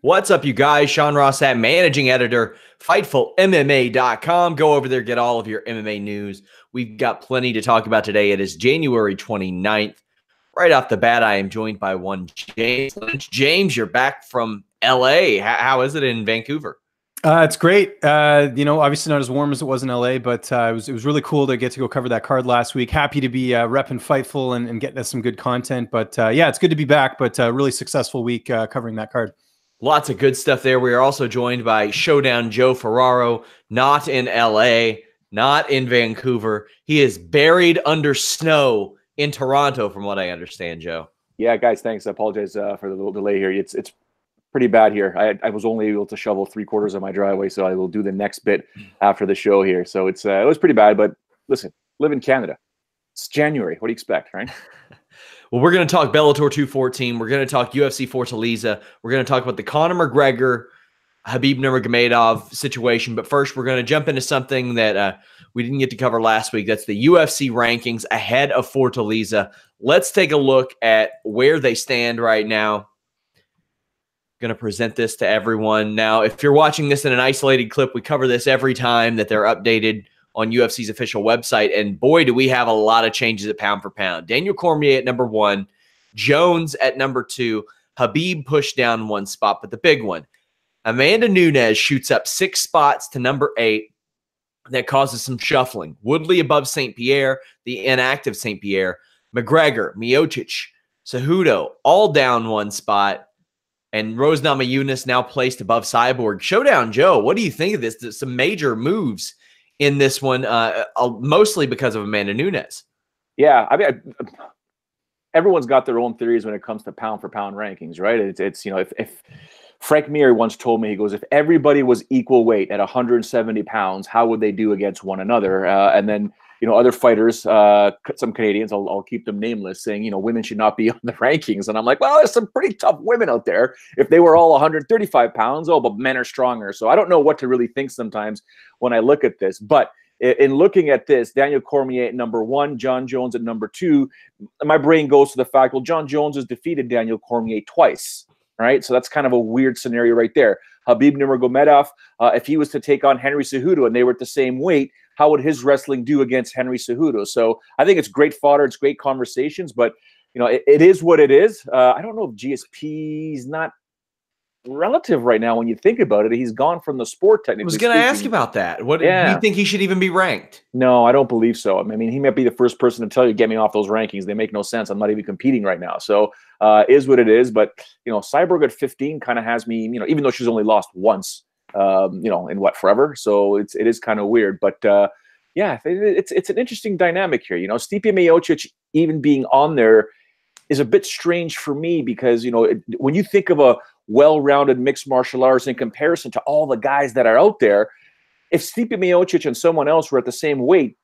What's up, you guys? Sean Rossat, managing editor, FightfulMMA.com. Go over there, get all of your MMA news. We've got plenty to talk about today. It is January 29th. Right off the bat, I am joined by one James Lynch. James, you're back from LA. How is it in Vancouver? It's great. Obviously not as warm as it was in LA, but it was really cool to get to go cover that card last week. Happy to be repping Fightful and getting us some good content. But yeah, it's good to be back. But really successful week covering that card. Lots of good stuff there. We are also joined by Showdown Joe Ferraro, not in LA, not in Vancouver. He is buried under snow in Toronto, from what I understand, Joe. Yeah, guys, thanks. I apologize for the little delay here. It's pretty bad here. I was only able to shovel 3/4 of my driveway, so I will do the next bit after the show here. So it was pretty bad, but listen, live in Canada. It's January. What do you expect, right? Well, we're going to talk Bellator 214. We're going to talk UFC Fortaleza. We're going to talk about the Conor McGregor, Khabib Nurmagomedov situation. But first, we're going to jump into something that we didn't get to cover last week. That's the UFC rankings ahead of Fortaleza. Let's take a look at where they stand right now. Going to present this to everyone. Now, if you're watching this in an isolated clip, we cover this every time that they're updated on UFC's official website. And boy, do we have a lot of changes at pound for pound. Daniel Cormier at number 1, Jones at number 2, Khabib pushed down 1 spot, but the big one, Amanda Nunes shoots up 6 spots to number 8. That causes some shuffling. Woodley above St. Pierre, the inactive St. Pierre, McGregor, Miocic, Cejudo, all down 1 spot. And Rose Namajunas now placed above Cyborg. Showdown Joe, what do you think of this? There's some major moves in this one, mostly because of Amanda Nunes. Yeah, I mean, everyone's got their own theories when it comes to pound for pound rankings, right? It's if Frank Mir once told me, he goes, if everybody was equal weight at 170 pounds, how would they do against one another? And then other fighters, some Canadians, I'll keep them nameless, saying, women should not be on the rankings. And I'm like, well, there's some pretty tough women out there. If they were all 135 pounds, but men are stronger. So I don't know what to really think sometimes when I look at this. But in looking at this, Daniel Cormier at number 1, John Jones at number 2, my brain goes to the fact, well, John Jones has defeated Daniel Cormier twice, right? So that's kind of a weird scenario right there. Khabib Nurmagomedov, if he was to take on Henry Cejudo and they were at the same weight, how would his wrestling do against Henry Cejudo? So I think it's great fodder. It's great conversations, but it is what it is. I don't know if GSP's not relative right now when you think about it. He's gone from the sport technically. I was going to ask about that. What do you think he should even be ranked? No, I don't believe so. I mean, he might be the first person to tell you, get me off those rankings. They make no sense. I'm not even competing right now. So is what it is. But Cyborg at 15 kind of has me, even though she's only lost once, in what, forever. So it is kind of weird, but yeah, it's an interesting dynamic here. Stipe Miocic even being on there is a bit strange for me because, when you think of a well-rounded mixed martial arts in comparison to all the guys that are out there, if Stipe Miocic and someone else were at the same weight,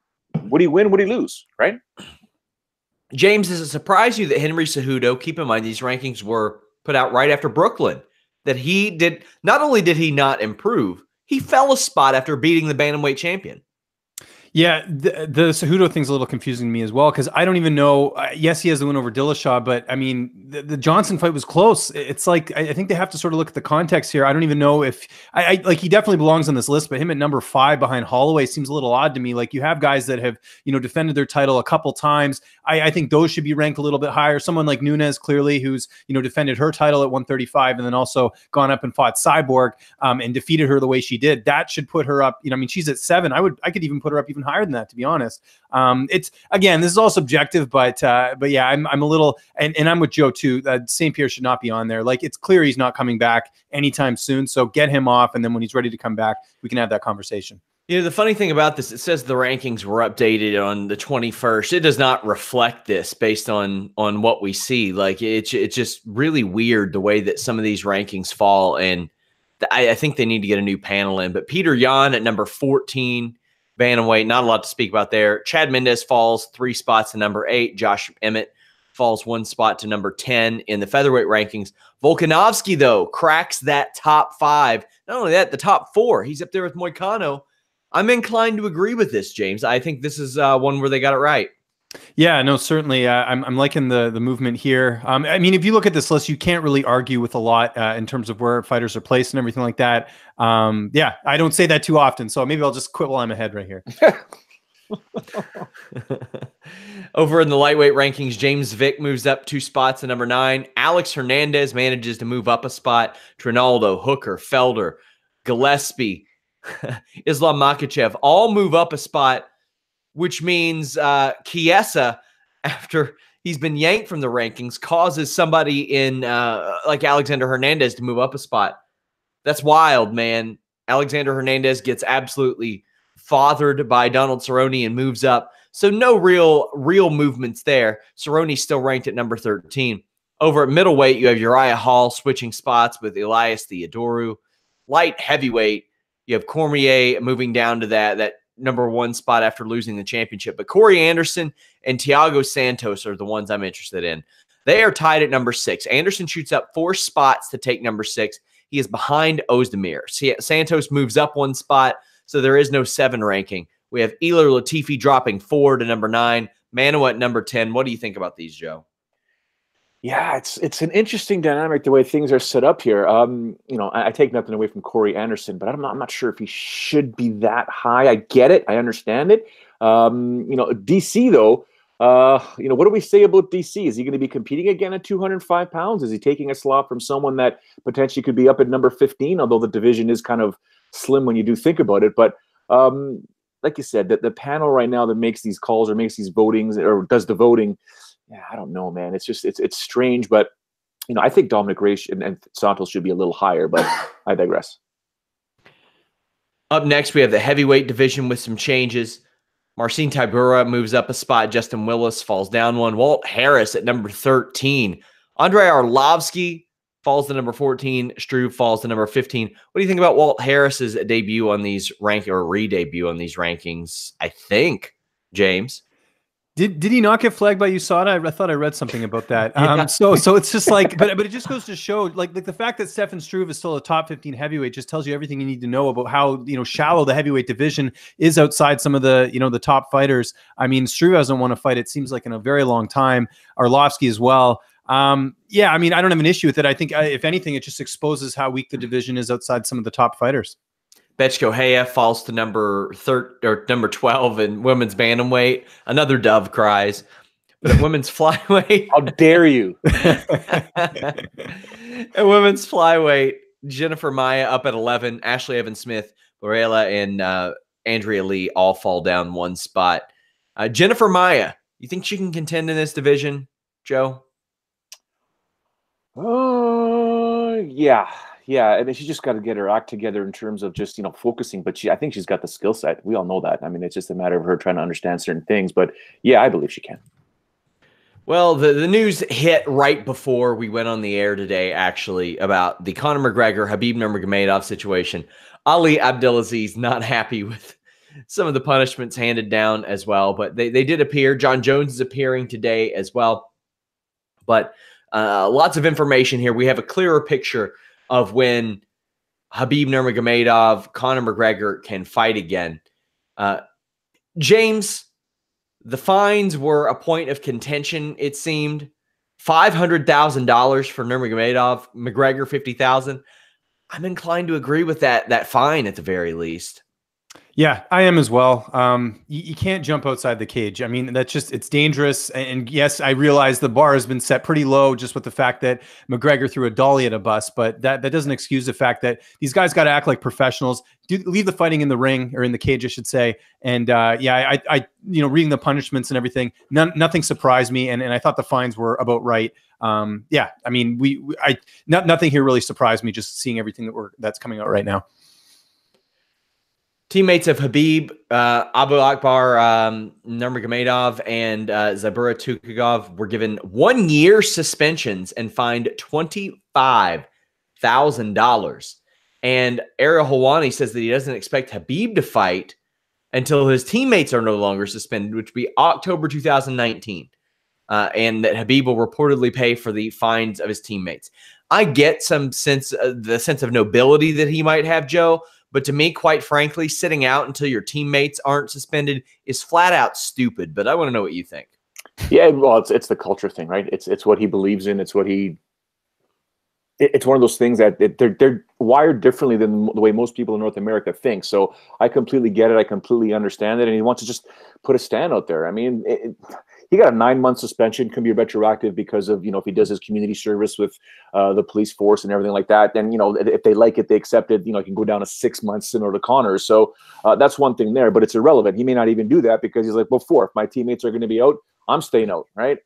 would he win? Would he lose? Right? James, does it surprise you that Henry Cejudo, keep in mind these rankings were put out right after Brooklyn, that he did, not only did he not improve, he fell a spot after beating the bantamweight champion? Yeah, the Cejudo thing's a little confusing to me as well, because I don't even know. Yes, he has the win over Dillashaw, but I mean, the Johnson fight was close. It's like, I think they have to sort of look at the context here. I don't even know if like he definitely belongs on this list, but him at number 5 behind Holloway seems a little odd to me. Like, you have guys that have defended their title a couple times. I think those should be ranked a little bit higher. Someone like Nunes, clearly, who's defended her title at 135 and then also gone up and fought Cyborg and defeated her the way she did. That should put her up. I mean, she's at 7. I could even put her up even higher than that, to be honest. It's, again, this is all subjective, but yeah, I'm a little, and I'm with Joe too. St. Pierre should not be on there. Like, it's clear he's not coming back anytime soon. So get him off, and then when he's ready to come back, we can have that conversation. The funny thing about this, it says the rankings were updated on the 21st. It does not reflect this based on what we see. Like, it's just really weird the way that some of these rankings fall, and I think they need to get a new panel in. But Peter Yan at number 14, bantamweight, not a lot to speak about there. Chad Mendes falls 3 spots to number 8. Josh Emmett falls 1 spot to number 10 in the featherweight rankings. Volkanovski, though, cracks that top 5. Not only that, the top 4. He's up there with Moicano. I'm inclined to agree with this, James. I think this is one where they got it right. Yeah, no, certainly. I'm liking the movement here. I mean, if you look at this list, you can't really argue with a lot in terms of where fighters are placed and everything like that. Yeah, I don't say that too often, so maybe I'll just quit while I'm ahead right here. Over in the lightweight rankings, James Vick moves up 2 spots to number 9. Alex Hernandez manages to move up a spot. Trinaldo, Hooker, Felder, Gillespie, Islam Makhachev all move up a spot, which means Chiesa, after he's been yanked from the rankings, causes somebody in like Alexander Hernandez to move up a spot. That's wild, man. Alexander Hernandez gets absolutely fathered by Donald Cerrone and moves up. So no real movements there. Cerrone's still ranked at number 13. Over at middleweight, you have Uriah Hall switching spots with Elias Theodorou. Light heavyweight, you have Cormier moving down to that number 1 spot after losing the championship. But Corey Anderson and Thiago Santos are the ones I'm interested in. They are tied at number 6. Anderson shoots up 4 spots to take number 6. He is behind Ozdemir. Santos moves up 1 spot, so there is no 7 ranking. We have Ilir Latifi dropping 4 to number 9. Manoa at number 10. What do you think about these, Joe? Yeah, it's an interesting dynamic the way things are set up here. I take nothing away from Corey Anderson, but I'm not sure if he should be that high. I get it, I understand it. DC though, what do we say about DC? Is he going to be competing again at 205 pounds? Is he taking a slot from someone that potentially could be up at number 15? Although the division is kind of slim when you do think about it, but like you said, the panel right now that makes these calls or makes these votings or does the voting. Yeah, I don't know, man. It's just it's strange, but I think Dominic Reyes and Santos should be a little higher, but I digress. Up next, we have the heavyweight division with some changes. Marcin Tybura moves up a spot. Justin Willis falls down 1. Walt Harris at number 13. Andrei Arlovsky falls to number 14. Struve falls to number 15. What do you think about Walt Harris's debut on these re-debut on these rankings? I think, James. Did he not get flagged by USADA? I thought I read something about that. So it's just like, but it just goes to show, like the fact that Stefan Struve is still a top 15 heavyweight just tells you everything you need to know about how shallow the heavyweight division is outside some of the the top fighters. I mean, Struve hasn't won a fight, it seems like, in a very long time. Arlovsky as well. Yeah, I mean, I don't have an issue with it. I think if anything, it just exposes how weak the division is outside some of the top fighters. Betchko Haya falls to number 12 in women's bantamweight. Another dove cries. But at women's flyweight, how dare you? At women's flyweight, Jennifer Maia up at 11. Ashley Evans-Smith, Borella, and Andrea Lee all fall down 1 spot. Jennifer Maia, you think she can contend in this division, Joe? Yeah. I mean, she's just got to get her act together in terms of just, focusing. But I think she's got the skill set. We all know that. I mean, it's just a matter of her trying to understand certain things. But yeah, I believe she can. Well, the news hit right before we went on the air today, actually, about the Conor McGregor, Khabib Nurmagomedov situation. Ali Abdelaziz not happy with some of the punishments handed down as well. But they did appear. John Jones is appearing today as well. But lots of information here. We have a clearer picture of when Khabib Nurmagomedov, Conor McGregor can fight again. James, the fines were a point of contention, it seemed. $500,000 for Nurmagomedov, McGregor $50,000. I'm inclined to agree with that fine at the very least. Yeah, I am as well. You can't jump outside the cage. I mean, it's dangerous. And yes, I realize the bar has been set pretty low just with the fact that McGregor threw a dolly at a bus, but that doesn't excuse the fact that these guys got to act like professionals, leave the fighting in the ring, or in the cage, I should say. And yeah, I reading the punishments and everything, nothing surprised me. And I thought the fines were about right. Yeah, I mean, nothing here really surprised me, just seeing everything that's coming out right now. Teammates of Khabib, Abu Akbar Nurmagomedov, and Zabura Tukhugov were given 1-year suspensions and fined $25,000. And Ariel Helwani says that he doesn't expect Khabib to fight until his teammates are no longer suspended, which would be October 2019. And that Khabib will reportedly pay for the fines of his teammates. I get the sense of nobility that he might have, Joe. But to me, quite frankly, sitting out until your teammates aren't suspended is flat out stupid. But I want to know what you think. Yeah, well, it's the culture thing, right? It's what he believes in. It's what he. It's one of those things that they're wired differently than the way most people in North America think. So I completely get it. I completely understand it. And he wants to just put a stand out there. I mean, he got a 9-month suspension, can be retroactive because of, if he does his community service with the police force and everything like that. Then, if they like it, they accept it, it can go down to 6 months similar to Connor's. So that's one thing there, but it's irrelevant. He may not even do that because he's like, well, if my teammates are going to be out, I'm staying out, right?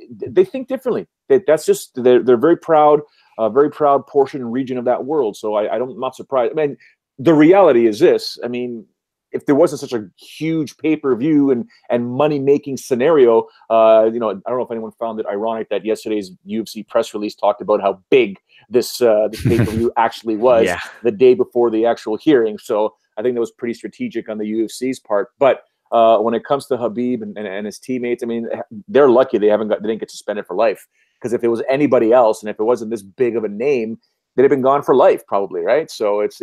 They think differently. That's just, they're very proud. A very proud portion and region of that world. So I'm not surprised. I mean, the reality is this. I mean, if there wasn't such a huge pay-per-view and money-making scenario, I don't know if anyone found it ironic that yesterday's UFC press release talked about how big this pay-per-view actually was the day before the actual hearing. So I think that was pretty strategic on the UFC's part. But when it comes to Khabib and his teammates, I mean, they're lucky they didn't get suspended for life. Because if it was anybody else, and if it wasn't this big of a name, they'd have been gone for life, probably, right? So it's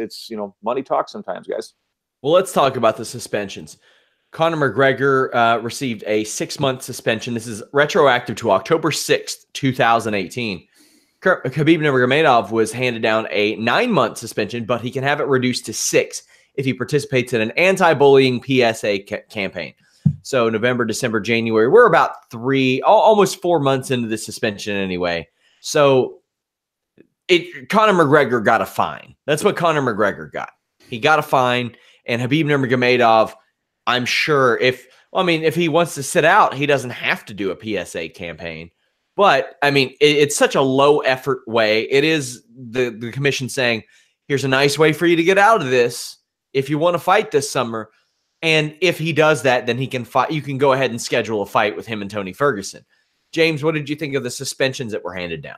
money talks sometimes, guys. Well, let's talk about the suspensions. Conor McGregor received a 6-month suspension. This is retroactive to October 6th, 2018. Khabib Nurmagomedov was handed down a 9-month suspension, but he can have it reduced to 6 if he participates in an anti-bullying PSA campaign. So November, December, January, we're about almost 4 months into the suspension anyway. So Conor McGregor got a fine. That's what Conor McGregor got. He got a fine, and Khabib Nurmagomedov, I'm sure if he wants to sit out, he doesn't have to do a PSA campaign. But, I mean, it's such a low-effort way. It is the commission saying, here's a nice way for you to get out of this if you want to fight this summer. And if he does that, then he can fight. You can go ahead and schedule a fight with him and Tony Ferguson. James, what did you think of the suspensions that were handed down?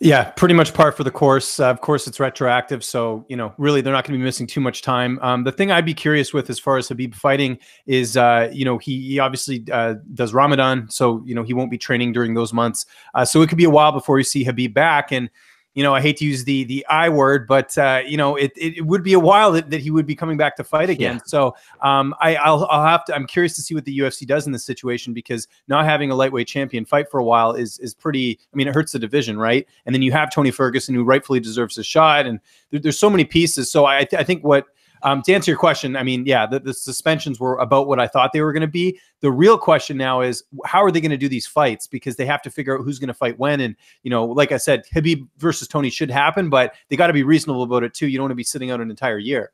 Yeah, pretty much par for the course. Of course, it's retroactive, so really they're not going to be missing too much time. The thing I'd be curious with as far as Khabib fighting is, he obviously does Ramadan, so he won't be training during those months. So it could be a while before we see Khabib back, and I hate to use the I word, but it would be a while that he would be coming back to fight again. Yeah. So I'm curious to see what the UFC does in this situation, because not having a lightweight champion fight for a while is pretty. I mean, it hurts the division, right? And then you have Tony Ferguson, who rightfully deserves a shot, and there's so many pieces. So I think what. To answer your question, I mean, yeah, the suspensions were about what I thought they were going to be. The real question now is, how are they going to do these fights? Because they have to figure out who's going to fight when. And, like I said, Khabib versus Tony should happen, but they got to be reasonable about it too. You don't want to be sitting out an entire year.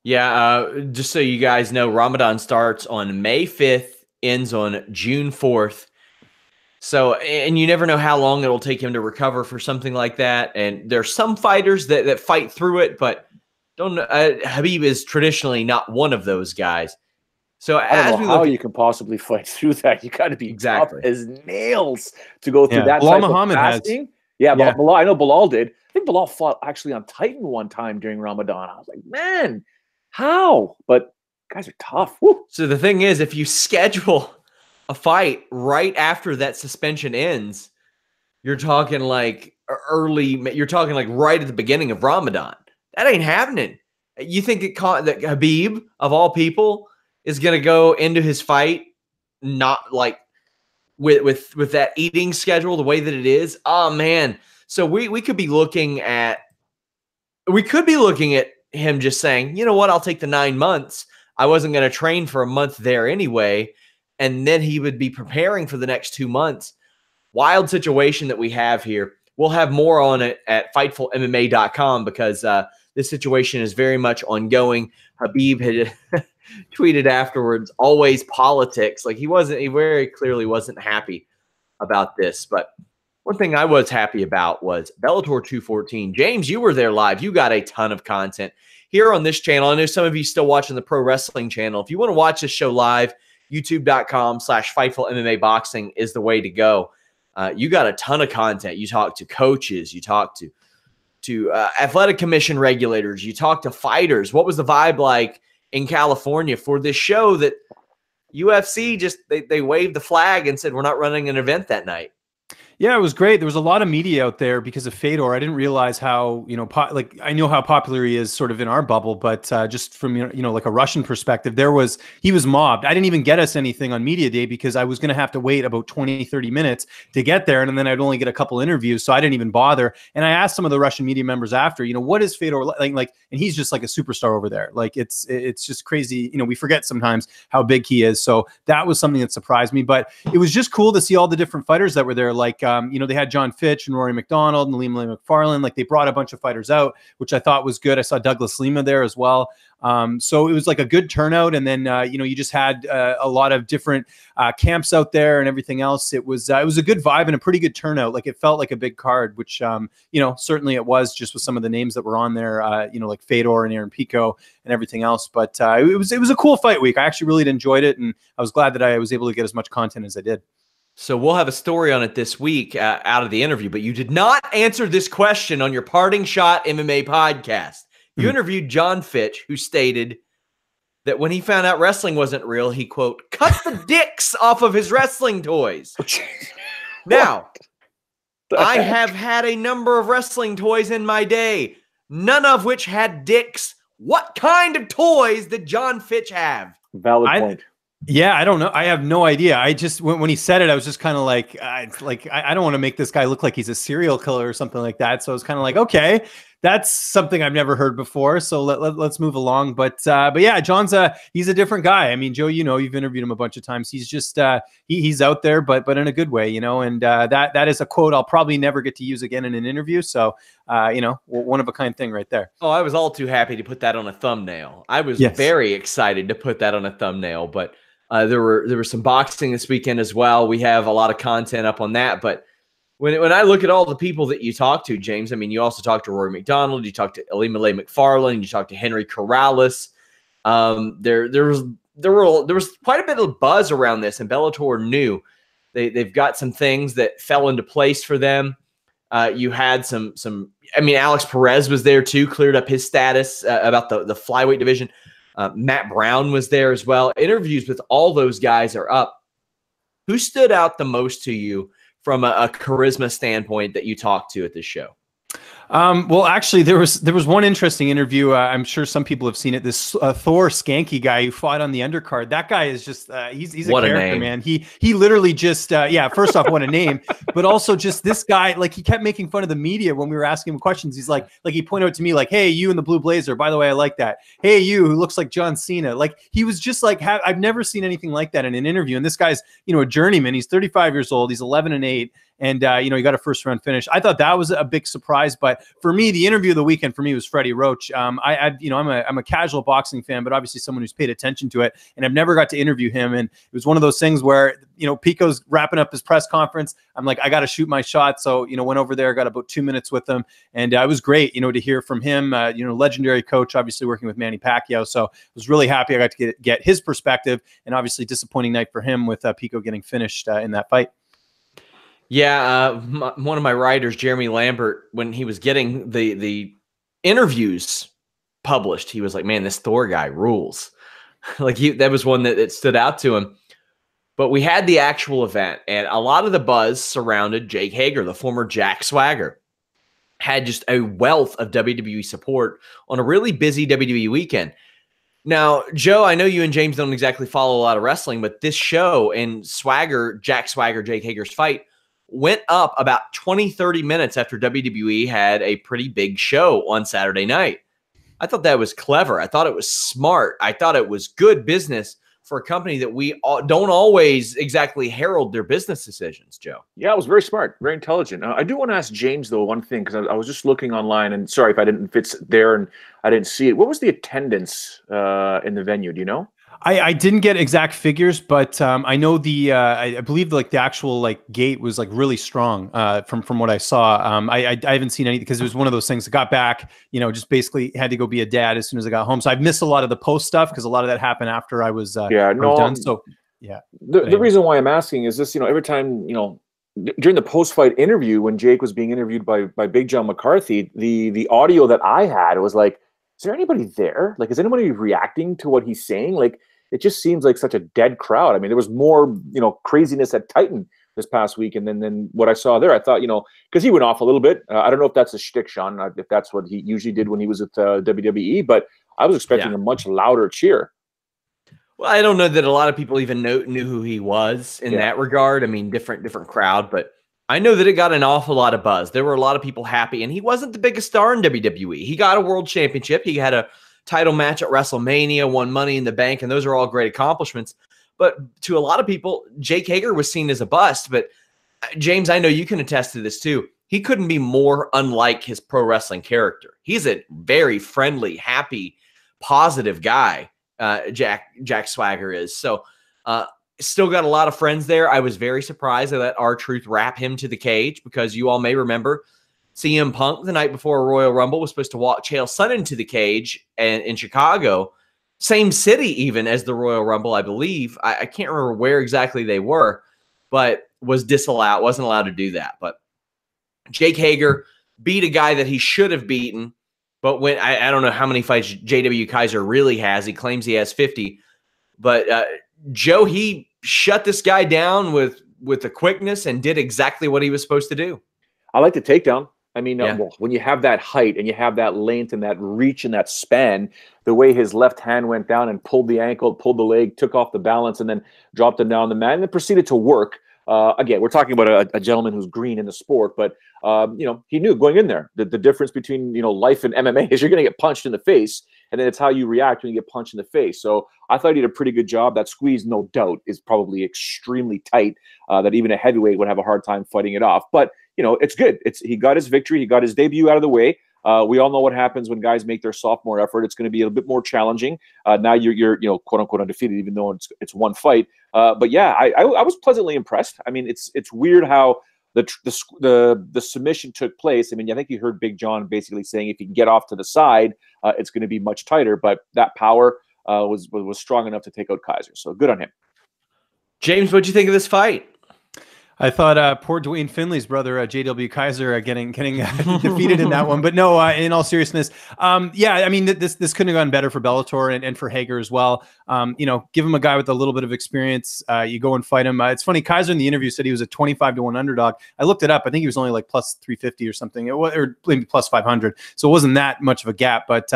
Yeah, just so you guys know, Ramadan starts on May 5th, ends on June 4th. So, and you never know how long it'll take him to recover for something like that. And there's some fighters that fight through it, but Khabib is traditionally not one of those guys. So I don't know how you can possibly fight through that. You got to be tough as nails to go through that type of fasting. Yeah, Bilal, I know Bilal did. I think Bilal fought actually on Titan one time during Ramadan. I was like, man, how? But guys are tough. Woo. So the thing is, if you schedule a fight right after that suspension ends, you're talking like right at the beginning of Ramadan. That ain't happening. You think that Khabib, of all people, is going to go into his fight not like with that eating schedule the way that it is? Oh man! So we could be looking at him just saying, you know what? I'll take the 9 months. I wasn't going to train for a month there anyway, and then he would be preparing for the next 2 months. Wild situation that we have here. We'll have more on it at FightfulMMA.com because this situation is very much ongoing. Khabib had tweeted afterwards, always politics. Like he very clearly wasn't happy about this. But one thing I was happy about was Bellator 214. James, you were there live. You got a ton of content here on this channel. I know some of you still watching the Pro Wrestling channel. If you want to watch this show live, youtube.com/FightfulMMA Boxing is the way to go. You got a ton of content. You talk to coaches. You talk to athletic commission regulators. You talk to fighters. What was the vibe like in California for this show that UFC just they waved the flag and said we're not running an event that night? Yeah, it was great. There was a lot of media out there because of Fedor. I didn't realize how, like I know how popular he is sort of in our bubble, but just from, like a Russian perspective, he was mobbed. I didn't even get us anything on media day because I was going to have to wait about 20, 30 minutes to get there. And then I'd only get a couple interviews. So I didn't even bother. And I asked some of the Russian media members after, what is Fedor like, and he's just like a superstar over there. Like it's just crazy. We forget sometimes how big he is. So that was something that surprised me, but it was just cool to see all the different fighters that were there. Like, they had John Fitch and Rory McDonald and Liam McFarlane. Like they brought a bunch of fighters out, which I thought was good. I saw Douglas Lima there as well. So it was like a good turnout. And then, you just had a lot of different camps out there and everything else. It was a good vibe and a pretty good turnout. Like it felt like a big card, which, certainly it was just with some of the names that were on there, like Fedor and Aaron Pico and everything else. But it was a cool fight week. I actually really enjoyed it. And I was glad that I was able to get as much content as I did. So we'll have a story on it this week out of the interview, but you did not answer this question on your Parting Shot MMA podcast. You interviewed John Fitch, who stated that when he found out wrestling wasn't real, he, quote, cut the dicks off of his wrestling toys. Now, I have had a number of wrestling toys in my day, none of which had dicks. What kind of toys did John Fitch have? Valid point. Yeah, I don't know. I have no idea. I just when he said it, I was just kind of like, I don't want to make this guy look like he's a serial killer or something like that. So I was kind of like, okay, that's something I've never heard before. So let's move along. But yeah, John's he's a different guy. I mean, Joe, you've interviewed him a bunch of times. He's just he's out there, but in a good way, and that is a quote I'll probably never get to use again in an interview. So one of a kind thing right there. Oh, I was all too happy to put that on a thumbnail. I was very excited to put that on a thumbnail, but there were some boxing this weekend as well. We have a lot of content up on that. But when I look at all the people that you talked to, James, I mean, you also talked to Rory McDonald, you talked to Ilima McFarlane, you talked to Henry Corrales. There was quite a bit of buzz around this, and Bellator knew they've got some things that fell into place for them. You had some. I mean, Alex Perez was there too, cleared up his status about the flyweight division. Matt Brown was there as well. Interviews with all those guys are up. Who stood out the most to you from a charisma standpoint that you talked to at this show? Well, actually, there was one interesting interview. I'm sure some people have seen it. This Thor Skanky guy who fought on the undercard. That guy is just he's a character, man. He literally just first off, what a name, but also just this guy. Like he kept making fun of the media when we were asking him questions. He's like he pointed out to me like, "Hey, you in the blue blazer. By the way, I like that. Hey, you who looks like John Cena." Like he was just like, I've never seen anything like that in an interview. And this guy's a journeyman. He's 35 years old. He's 11-8. And, he got a first round finish. I thought that was a big surprise. But for me, the interview of the weekend for me was Freddie Roach. I'm a casual boxing fan, but obviously someone who's paid attention to it. And I've never got to interview him. And it was one of those things where, Pico's wrapping up his press conference. I'm like, I got to shoot my shot. So, went over there, got about 2 minutes with him. And it was great, to hear from him, legendary coach, obviously working with Manny Pacquiao. So I was really happy I got to get his perspective, and obviously disappointing night for him with Pico getting finished in that fight. Yeah, one of my writers, Jeremy Lambert, when he was getting the interviews published, he was like, man, this Thor guy rules. That was one that stood out to him. But we had the actual event, and a lot of the buzz surrounded Jake Hager, the former Jack Swagger. Had just a wealth of WWE support on a really busy WWE weekend. Now, Joe, I know you and James don't exactly follow a lot of wrestling, but this show and Jack Swagger, Jake Hager's fight went up about 20, 30 minutes after WWE had a pretty big show on Saturday night. I thought that was clever. I thought it was smart. I thought it was good business for a company that we don't always exactly herald their business decisions, Joe. Yeah, it was very smart, very intelligent. I do want to ask James, though, one thing, because I was just looking online, and sorry if if it's there and I didn't see it. What was the attendance in the venue? Do you know? I didn't get exact figures, but I know I believe the actual gate was really strong from what I saw. I haven't seen anything because it was one of those things that got back, just basically had to go be a dad as soon as I got home. So I've missed a lot of the post stuff because a lot of that happened after I was done. So yeah. The reason why I'm asking is this, every time, during the post-fight interview when Jake was being interviewed by Big John McCarthy, the audio that I had was like, is there anybody there? Is anybody reacting to what he's saying? It just seems like such a dead crowd. I mean, there was more, craziness at Titan this past week. And then what I saw there, I thought, because he went off a little bit. I don't know if that's a shtick, Sean, if that's what he usually did when he was at WWE, but I was expecting a much louder cheer. Well, I don't know that a lot of people even knew who he was in that regard. I mean, different crowd, but I know that it got an awful lot of buzz. There were a lot of people happy, and he wasn't the biggest star in WWE. He got a world championship. He had a title match at WrestleMania, won Money in the Bank, and those are all great accomplishments. But to a lot of people, Jake Hager was seen as a bust. But James, I know you can attest to this too. He couldn't be more unlike his pro wrestling character. He's a very friendly, happy, positive guy. Jack Swagger is. So still got a lot of friends there. I was very surprised that R-Truth wrap him to the cage, because you all may remember CM Punk the night before Royal Rumble was supposed to walk Chael Sonnen into the cage in Chicago, same city even as the Royal Rumble, I believe. I can't remember where exactly they were, but was disallowed, wasn't allowed to do that. But Jake Hager beat a guy that he should have beaten. But when I don't know how many fights J.W. Kaiser really has. He claims he has 50. But Joe, he shut this guy down with the quickness and did exactly what he was supposed to do. I like the takedown. I mean, when you have that height and you have that length and that reach and that span, the way his left hand went down and pulled the ankle, pulled the leg, took off the balance, and then dropped him down on the mat and then proceeded to work. Again, we're talking about a gentleman who's green in the sport, but he knew going in there the difference between life and MMA is you're going to get punched in the face, and then it's how you react when you get punched in the face. So I thought he did a pretty good job. That squeeze, no doubt, is probably extremely tight. That even a heavyweight would have a hard time fighting it off. But it's good. He got his victory. He got his debut out of the way. We all know what happens when guys make their sophomore effort. It's going to be a bit more challenging. Now you're quote unquote undefeated, even though it's one fight. But yeah, I was pleasantly impressed. I mean, it's weird how the submission took place. I mean, I think you heard Big John basically saying if he can get off to the side, it's going to be much tighter. But that power was strong enough to take out Kaiser. So good on him. James, what'd you think of this fight? I thought poor Dwayne Finley's brother, J.W. Kaiser, getting defeated in that one. But no, in all seriousness, I mean, this couldn't have gone better for Bellator and for Hager as well. Give him a guy with a little bit of experience. You go and fight him. It's funny, Kaiser in the interview said he was a 25-1 underdog. I looked it up. I think he was only like plus 350 or something, or maybe plus 500. So it wasn't that much of a gap. But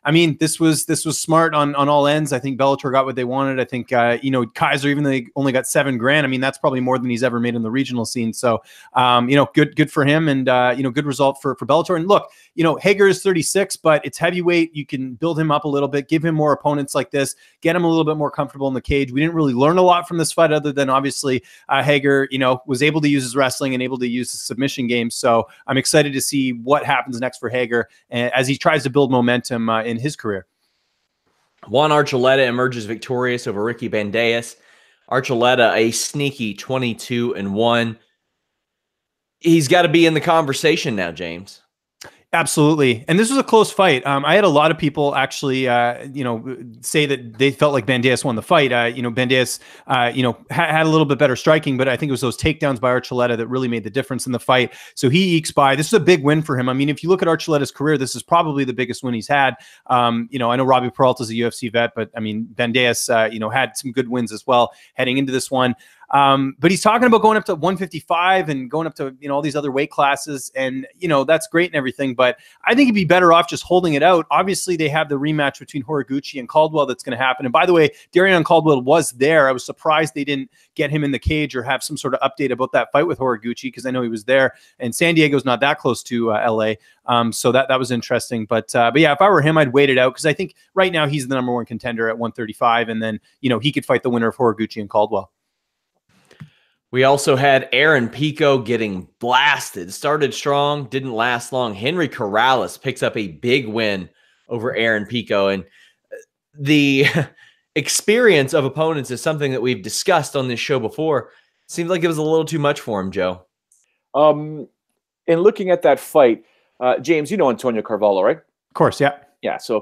I mean, this was smart on all ends. I think Bellator got what they wanted. I think Kaiser, even though he only got $7,000, I mean, that's probably more than he's ever made in the regional scene. So good for him, and good result for Bellator. And look, Hager is 36, but it's heavyweight. You can build him up a little bit, give him more opponents like this, get him a little bit more comfortable in the cage. We didn't really learn a lot from this fight, other than obviously Hager, was able to use his wrestling and able to use his submission game. So I'm excited to see what happens next for Hager as he tries to build momentum in his career. Juan Archuleta emerges victorious over Ricky Bandejas. Archuleta, a sneaky 22-1. He's got to be in the conversation now, James. Absolutely. And this was a close fight. I had a lot of people actually, say that they felt like Bandejas won the fight. Bandejas, had a little bit better striking, but I think it was those takedowns by Archuleta that really made the difference in the fight. So he ekes by. This is a big win for him. I mean, if you look at Archuleta's career, this is probably the biggest win he's had. I know Robbie Peralta's a UFC vet, but I mean, Bandejas, had some good wins as well heading into this one. But he's talking about going up to 155 and going up to, all these other weight classes. And, that's great and everything, but I think he'd be better off just holding it out. Obviously they have the rematch between Horiguchi and Caldwell that's going to happen. And by the way, Darian Caldwell was there. I was surprised they didn't get him in the cage or have some sort of update about that fight with Horiguchi, because I know he was there, and San Diego's not that close to LA. So that was interesting. But yeah, if I were him, I'd wait it out, because I think right now he's the #1 contender at 135. And then, he could fight the winner of Horiguchi and Caldwell. We also had Aaron Pico getting blasted. Started strong, didn't last long. Henry Corrales picks up a big win over Aaron Pico. And the experience of opponents is something that we've discussed on this show before. Seems like it was a little too much for him, Joe. In looking at that fight, James, you know Antonio Carvalho, right? Of course, yeah. Yeah, so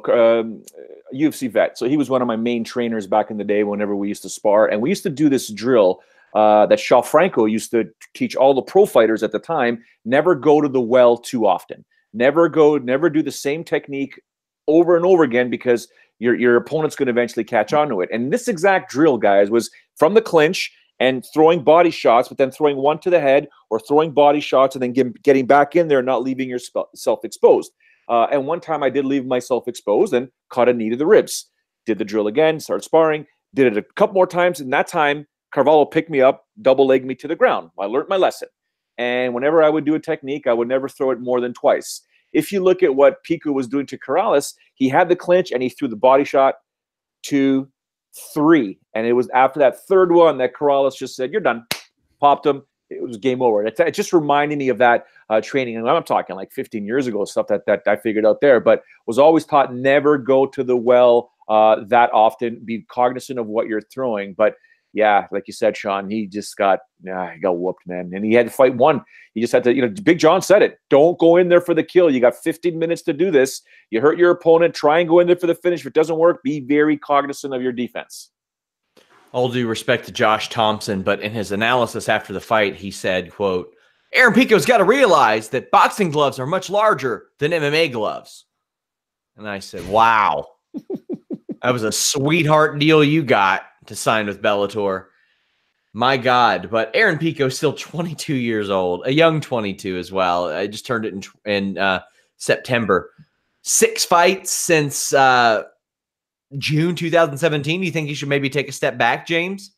UFC vet. So he was one of my main trainers back in the day whenever we used to spar. And we used to do this drill that Shaw Franco used to teach all the pro fighters at the time: never go to the well too often. Never do the same technique over and over again, because your opponent's going to eventually catch on to it. And this exact drill, guys, was from the clinch, and throwing body shots, but then throwing one to the head or throwing body shots and then getting back in there and not leaving yourself exposed. And one time I did leave myself exposed and caught a knee to the ribs. Did the drill again, started sparring, did it a couple more times. And that time, Carvalho picked me up, double-legged me to the ground. I learned my lesson. And whenever I would do a technique, I would never throw it more than twice. If you look at what Pico was doing to Corrales, he had the clinch and he threw the body shot 2, 3. And it was after that third one that Corrales just said, "You're done." Popped him. It was game over. It just reminded me of that training. And I'm talking like 15 years ago, stuff that I figured out there, but was always taught never go to the well that often. Be cognizant of what you're throwing. But yeah, like you said, Sean, he just got whooped, man. And he had to fight one. He just had to, Big John said it. Don't go in there for the kill. You got 15 minutes to do this. You hurt your opponent. Try and go in there for the finish. If it doesn't work, be very cognizant of your defense. All due respect to Josh Thompson, but in his analysis after the fight, he said, quote, "Aaron Pico's got to realize that boxing gloves are much larger than MMA gloves." And I said, wow, that was a sweetheart deal you got to sign with Bellator. My God. But Aaron Pico's still 22 years old, a young 22 as well. I just turned it in September. 6 fights since June 2017. Do you think he should maybe take a step back, James?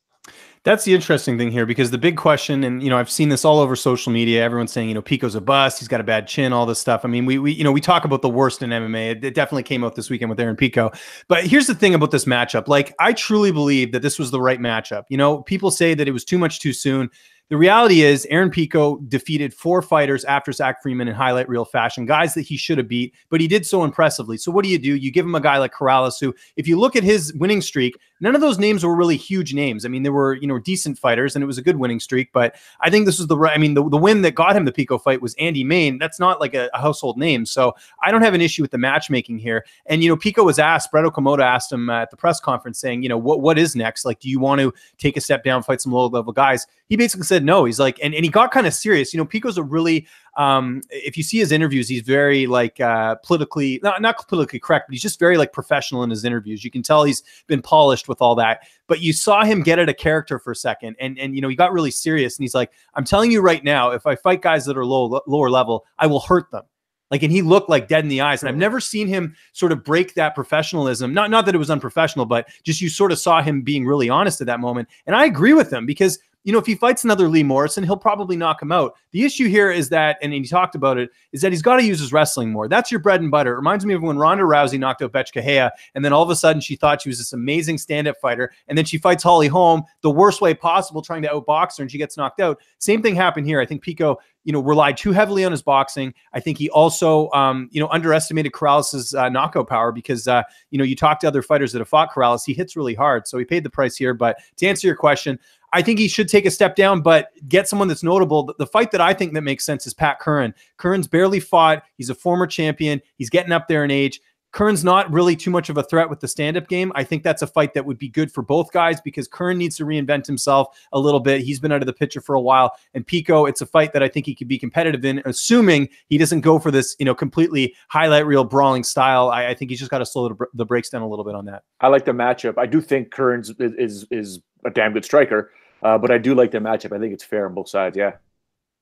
That's the interesting thing here, because the big question, and I've seen this all over social media, everyone's saying, Pico's a bust, he's got a bad chin, all this stuff. I mean, we talk about the worst in MMA. It definitely came out this weekend with Aaron Pico. But here's the thing about this matchup. Like, I truly believe that this was the right matchup. People say that it was too much too soon. The reality is Aaron Pico defeated 4 fighters after Zach Freeman in highlight reel fashion, guys that he should have beat, but he did so impressively. So what do? You give him a guy like Corrales, who, if you look at his winning streak, none of those names were really huge names. I mean, they were, decent fighters, and it was a good winning streak, but I think this was the win that got him the Pico fight was Andy Main. That's not like a household name. So I don't have an issue with the matchmaking here. And, Pico was asked, Brett Okamoto asked him at the press conference saying, what is next? Like, do you want to take a step down, fight some low level guys? He basically said no. He's like, and he got kind of serious. Pico's a really, if you see his interviews, he's very like politically, not politically correct, but he's just very like professional in his interviews. You can tell he's been polished with all that. But you saw him get at a character for a second, and he got really serious. And he's like, "I'm telling you right now, if I fight guys that are lower level, I will hurt them." Like, and he looked like dead in the eyes. And I've never seen him sort of break that professionalism. Not that it was unprofessional, but just you sort of saw him being really honest at that moment. And I agree with him, because if he fights another Lee Morrison, he'll probably knock him out. The issue here is that, and he talked about it, is that he's got to use his wrestling more. That's your bread and butter. It reminds me of when Ronda Rousey knocked out Betch Kahea, and then all of a sudden she thought she was this amazing stand-up fighter, and then she fights Holly Holm the worst way possible, trying to outbox her, and she gets knocked out. Same thing happened here. I think Pico, relied too heavily on his boxing. I think he also, underestimated Corrales' knockout power, because, you talk to other fighters that have fought Corrales, he hits really hard. So he paid the price here. But to answer your question, I think he should take a step down, but get someone that's notable. The fight that I think that makes sense is Pat Curran. Curran's barely fought. He's a former champion. He's getting up there in age. Curran's not really too much of a threat with the stand-up game. I think that's a fight that would be good for both guys, because Curran needs to reinvent himself a little bit. He's been out of the picture for a while. And Pico, it's a fight that I think he could be competitive in, assuming he doesn't go for this, completely highlight reel brawling style. I think he's just got to slow the brakes down a little bit on that. I like the matchup. I do think Curran's is a damn good striker, but I do like the matchup. I think it's fair on both sides. Yeah.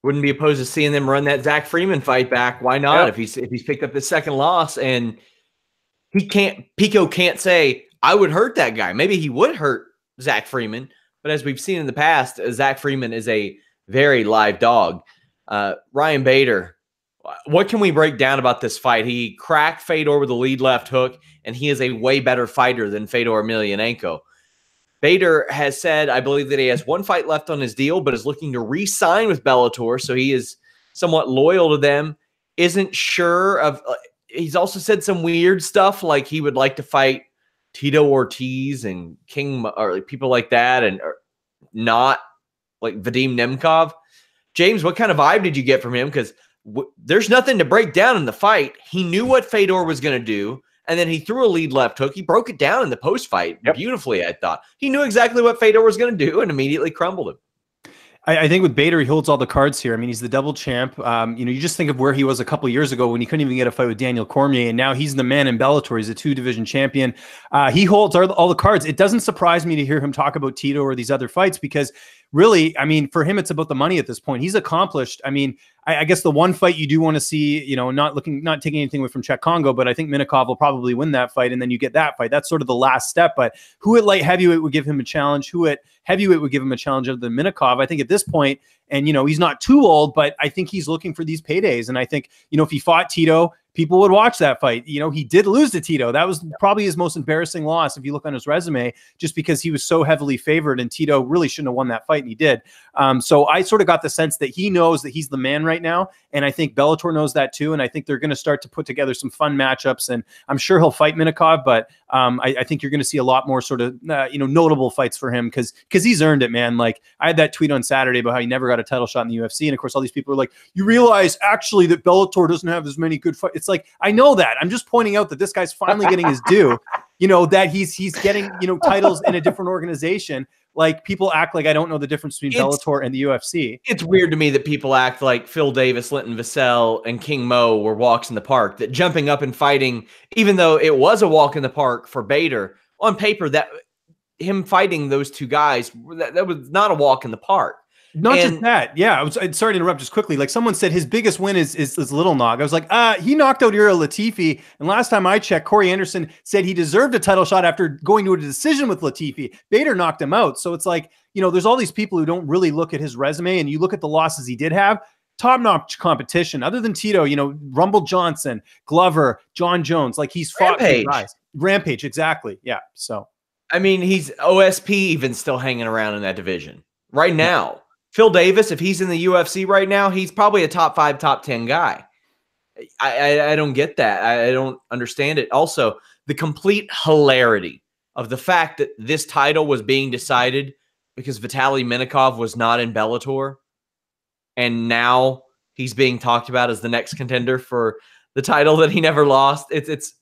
Wouldn't be opposed to seeing them run that Zach Freeman fight back. Why not? Yep. If he's picked up his second loss, and Pico can't say, I would hurt that guy. Maybe he would hurt Zach Freeman, but as we've seen in the past, Zach Freeman is a very live dog. Ryan Bader, what can we break down about this fight? He cracked Fedor with a lead left hook, and he is a way better fighter than Fedor Emelianenko. Bader has said, I believe, that he has 1 fight left on his deal, but is looking to re-sign with Bellator, so he is somewhat loyal to them. Isn't sure of he's also said some weird stuff, like he would like to fight Tito Ortiz and King, or like people like that, and not like Vadim Nemkov. James, what kind of vibe did you get from him? Because there's nothing to break down in the fight. He knew what Fedor was going to do, and then he threw a lead left hook. He broke it down in the post-fight beautifully, I thought. He knew exactly what Fedor was going to do and immediately crumbled him. I think with Bader, he holds all the cards here. I mean, he's the double champ. You just think of where he was a couple of years ago when he couldn't even get a fight with Daniel Cormier, and now he's the man in Bellator. He's a 2-division champion. He holds all the cards. It doesn't surprise me to hear him talk about Tito or these other fights, because really, I mean, for him, it's about the money at this point. He's accomplished. I mean, I guess the one fight you do want to see, you know, not taking anything away from Czech Congo, but I think Minikov will probably win that fight, and then you get that fight. That's sort of the last step. But who at light heavyweight would give him a challenge? Who at heavyweight would give him a challenge other than Minikov? I think at this point, and, you know, he's not too old, but I think he's looking for these paydays. And I think, you know, if he fought Tito, people would watch that fight. You know, he did lose to Tito. That was probably his most embarrassing loss if you look on his resume, just because he was so heavily favored, and Tito really shouldn't have won that fight, and he did. So I sort of got the sense that he knows that he's the man right now, and I think Bellator knows that too, and I think they're going to start to put together some fun matchups, and I'm sure he'll fight Minikov, but I think you're going to see a lot more sort of you know, notable fights for him, because he's earned it, man. Like, I had that tweet on Saturday about how he never got a title shot in the UFC, and of course all these people are like, you realize actually that Bellator doesn't have as many good fights. It's like, I know that. I'm just pointing out that this guy's finally getting his due. You know, that he's getting, you know, titles in a different organization. Like, people act like I don't know the difference between Bellator and the UFC. It's weird to me that people act like Phil Davis, Linton Vassell, and King Mo were walks in the park, that jumping up and fighting, even though it was a walk in the park for Bader, on paper, that him fighting those two guys, that was not a walk in the park. Not just that. Yeah. I'm sorry to interrupt just quickly. Like, someone said his biggest win is Little Nog. I was like, he knocked out Ira Latifi. And last time I checked, Corey Anderson said he deserved a title shot after going to a decision with Latifi. Bader knocked him out. So it's like, you know, there's all these people who don't really look at his resume, and you look at the losses he did have. Top-notch competition. Other than Tito, you know, Rumble Johnson, Glover, John Jones. Like, he's fought guys. Rampage, exactly. Yeah. So, I mean, he's OSP even still hanging around in that division right now. Phil Davis, if he's in the UFC right now, he's probably a top 5, top 10 guy. I don't get that. I don't understand it. Also, the complete hilarity of the fact that this title was being decided because Vitaly Minikov was not in Bellator, and now he's being talked about as the next contender for the title that he never lost. It's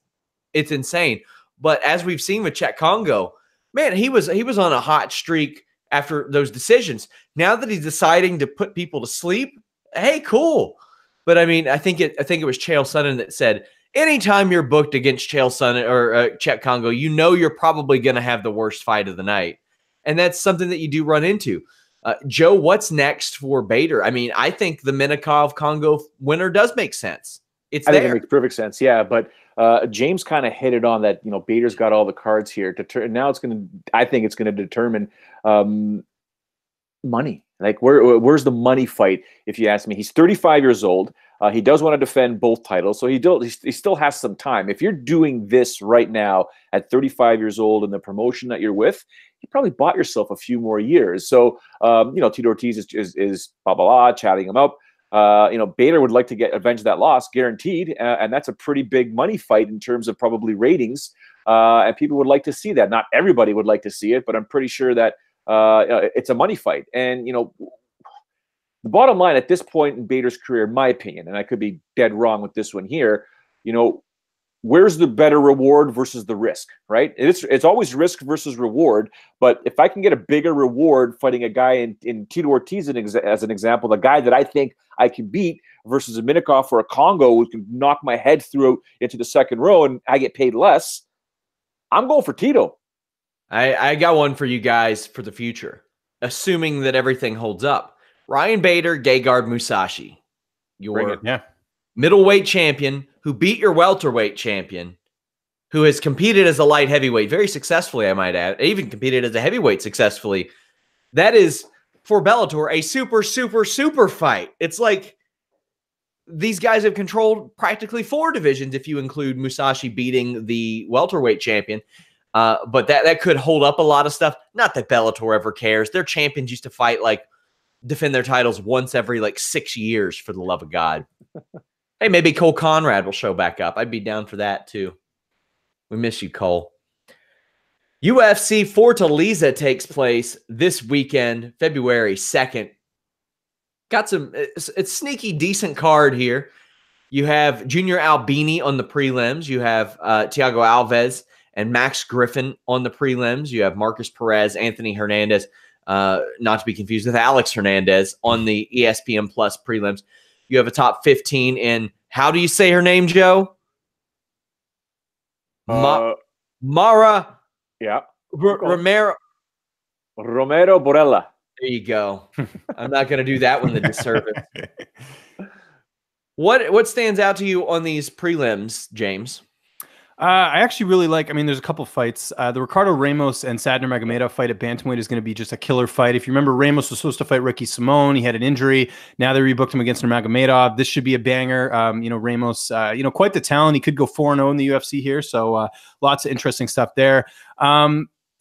insane. But as we've seen with Czech Congo, man, he was on a hot streak after those decisions. Now that he's deciding to put people to sleep, hey, cool. But I mean, I think it was Chael Sonnen that said, anytime you're booked against Chael Sonnen or Czech Congo, you know you're probably going to have the worst fight of the night. And that's something that you do run into. Joe, what's next for Bader? I mean, I think the Minikov Congo winner does make sense. I think it makes perfect sense. Yeah, but James kind of hit it on that. You know, Bader's got all the cards here. Now it's going to. I think it's going to determine money. Like, where's the money fight? If you ask me, he's 35 years old. He does want to defend both titles, so he still has some time. If you're doing this right now at 35 years old in the promotion that you're with, you probably bought yourself a few more years. So, you know, Tito Ortiz is blah, blah, blah, chatting him up. You know, Bader would like to avenge that loss, guaranteed, and that's a pretty big money fight in terms of probably ratings, and people would like to see that. Not everybody would like to see it, but I'm pretty sure that it's a money fight. And, you know, the bottom line at this point in Bader's career, in my opinion, and I could be dead wrong with this one here, you know, where's the better reward versus the risk, right? It's always risk versus reward. But if I can get a bigger reward fighting a guy in Tito Ortiz as an example, the guy that I think I can beat versus a Minikov or a Congo who can knock my head through into the second row and I get paid less, I'm going for Tito. I got one for you guys for the future, assuming that everything holds up. Ryan Bader, Gegard Mousasi, your middleweight champion who beat your welterweight champion, who has competed as a light heavyweight very successfully, I might add, even competed as a heavyweight successfully. That is, for Bellator, a super, super, super fight. It's like these guys have controlled practically 4 divisions if you include Mousasi beating the welterweight champion. But that could hold up a lot of stuff. Not that Bellator ever cares. Their champions used to fight, like, defend their titles once every, like, 6 years, for the love of God. Hey, maybe Cole Conrad will show back up. I'd be down for that, too. We miss you, Cole. UFC Fortaleza takes place this weekend, February 2nd. Got some it's sneaky, decent card here. You have Junior Albini on the prelims. You have Thiago Alves and Max Griffin on the prelims. You have Marcus Perez, Anthony Hernandez, not to be confused with Alex Hernandez on the ESPN Plus prelims. You have a top 15 in, how do you say her name, Joe? Mara. Yeah. Romero Borella. There you go. I'm not going to do that one the disservice. What stands out to you on these prelims, James? I actually really like, I mean, there's a couple fights. The Ricardo Ramos and Sadner Magomedov fight at bantamweight is going to be just a killer fight. If you remember, Ramos was supposed to fight Ricky Simone. He had an injury. Now they rebooked him against Nurmagomedov. This should be a banger. Ramos, quite the talent. He could go 4-0 in the UFC here. So lots of interesting stuff there.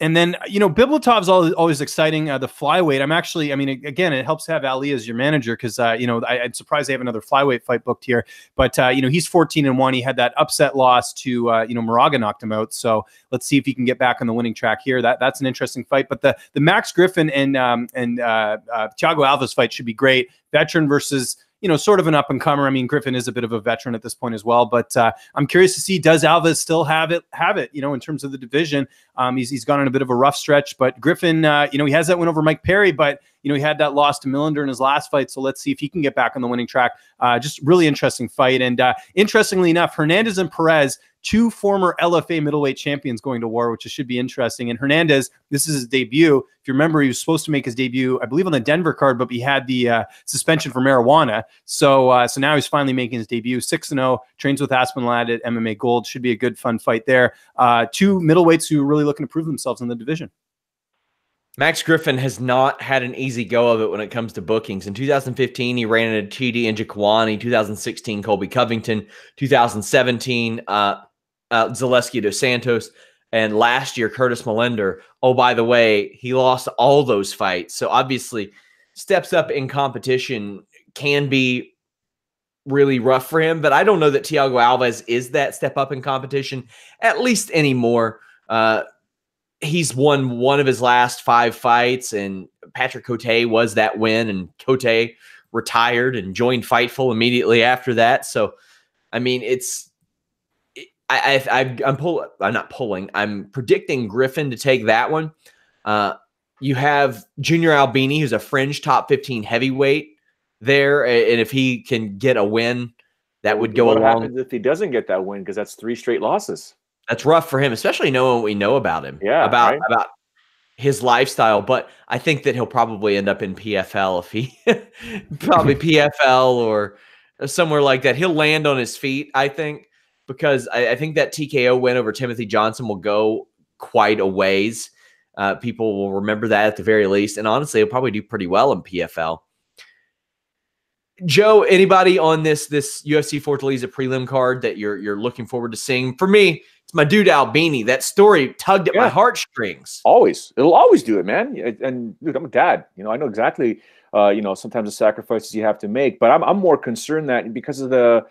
And then, Bibulov's always exciting. The flyweight, again, it helps to have Ali as your manager because, I'm surprised they have another flyweight fight booked here. But, he's 14-1. He had that upset loss to, Moraga knocked him out. So let's see if he can get back on the winning track here. That's an interesting fight. But the Max Griffin and Thiago Alves fight should be great. Veteran versus sort of an up-and-comer. I mean, Griffin is a bit of a veteran at this point as well, but I'm curious to see, does Alves still have it, in terms of the division? He's gone on a bit of a rough stretch, but Griffin, he has that win over Mike Perry, but, he had that loss to Millender in his last fight, so let's see if he can get back on the winning track. Just really interesting fight, and interestingly enough, Hernandez and Perez, two former LFA middleweight champions going to war, which should be interesting. And Hernandez, this is his debut. If you remember, he was supposed to make his debut, I believe, on the Denver card, but he had the suspension for marijuana. So now he's finally making his debut. 6-0, trains with Aspen Ladd at MMA Gold. Should be a good, fun fight there. Two middleweights who are really looking to prove themselves in the division. Max Griffin has not had an easy go of it when it comes to bookings. In 2015, he ran into TD and Jaquani. 2016, Colby Covington. 2017, Zaleski dos Santos. And last year, Curtis Millender. Oh, by the way, he lost all those fights. So obviously, steps up in competition can be really rough for him. But I don't know that Thiago Alves is that step up in competition, at least anymore. He's won one of his last 5 fights, and Patrick Cote was that win, and Cote retired and joined Fightful immediately after that. So, I mean, I'm predicting Griffin to take that one. You have Junior Albini, who's a fringe top 15 heavyweight there, and if he can get a win, that would go along. What happens if he doesn't get that win? Because that's 3 straight losses. That's rough for him, especially knowing what we know about him. Yeah, about his lifestyle. But I think that he'll probably end up in PFL if he probably PFL or somewhere like that. He'll land on his feet, I think, because I think that TKO win over Timothy Johnson will go quite a ways. People will remember that at the very least. And honestly, he'll probably do pretty well in PFL. Joe, anybody on this UFC Fortaleza prelim card that you're looking forward to seeing? For me, it's my dude Albini. That story tugged at my heartstrings. Always. It'll always do it, man. And dude, I'm a dad. I know exactly, sometimes the sacrifices you have to make, but I'm more concerned that because of the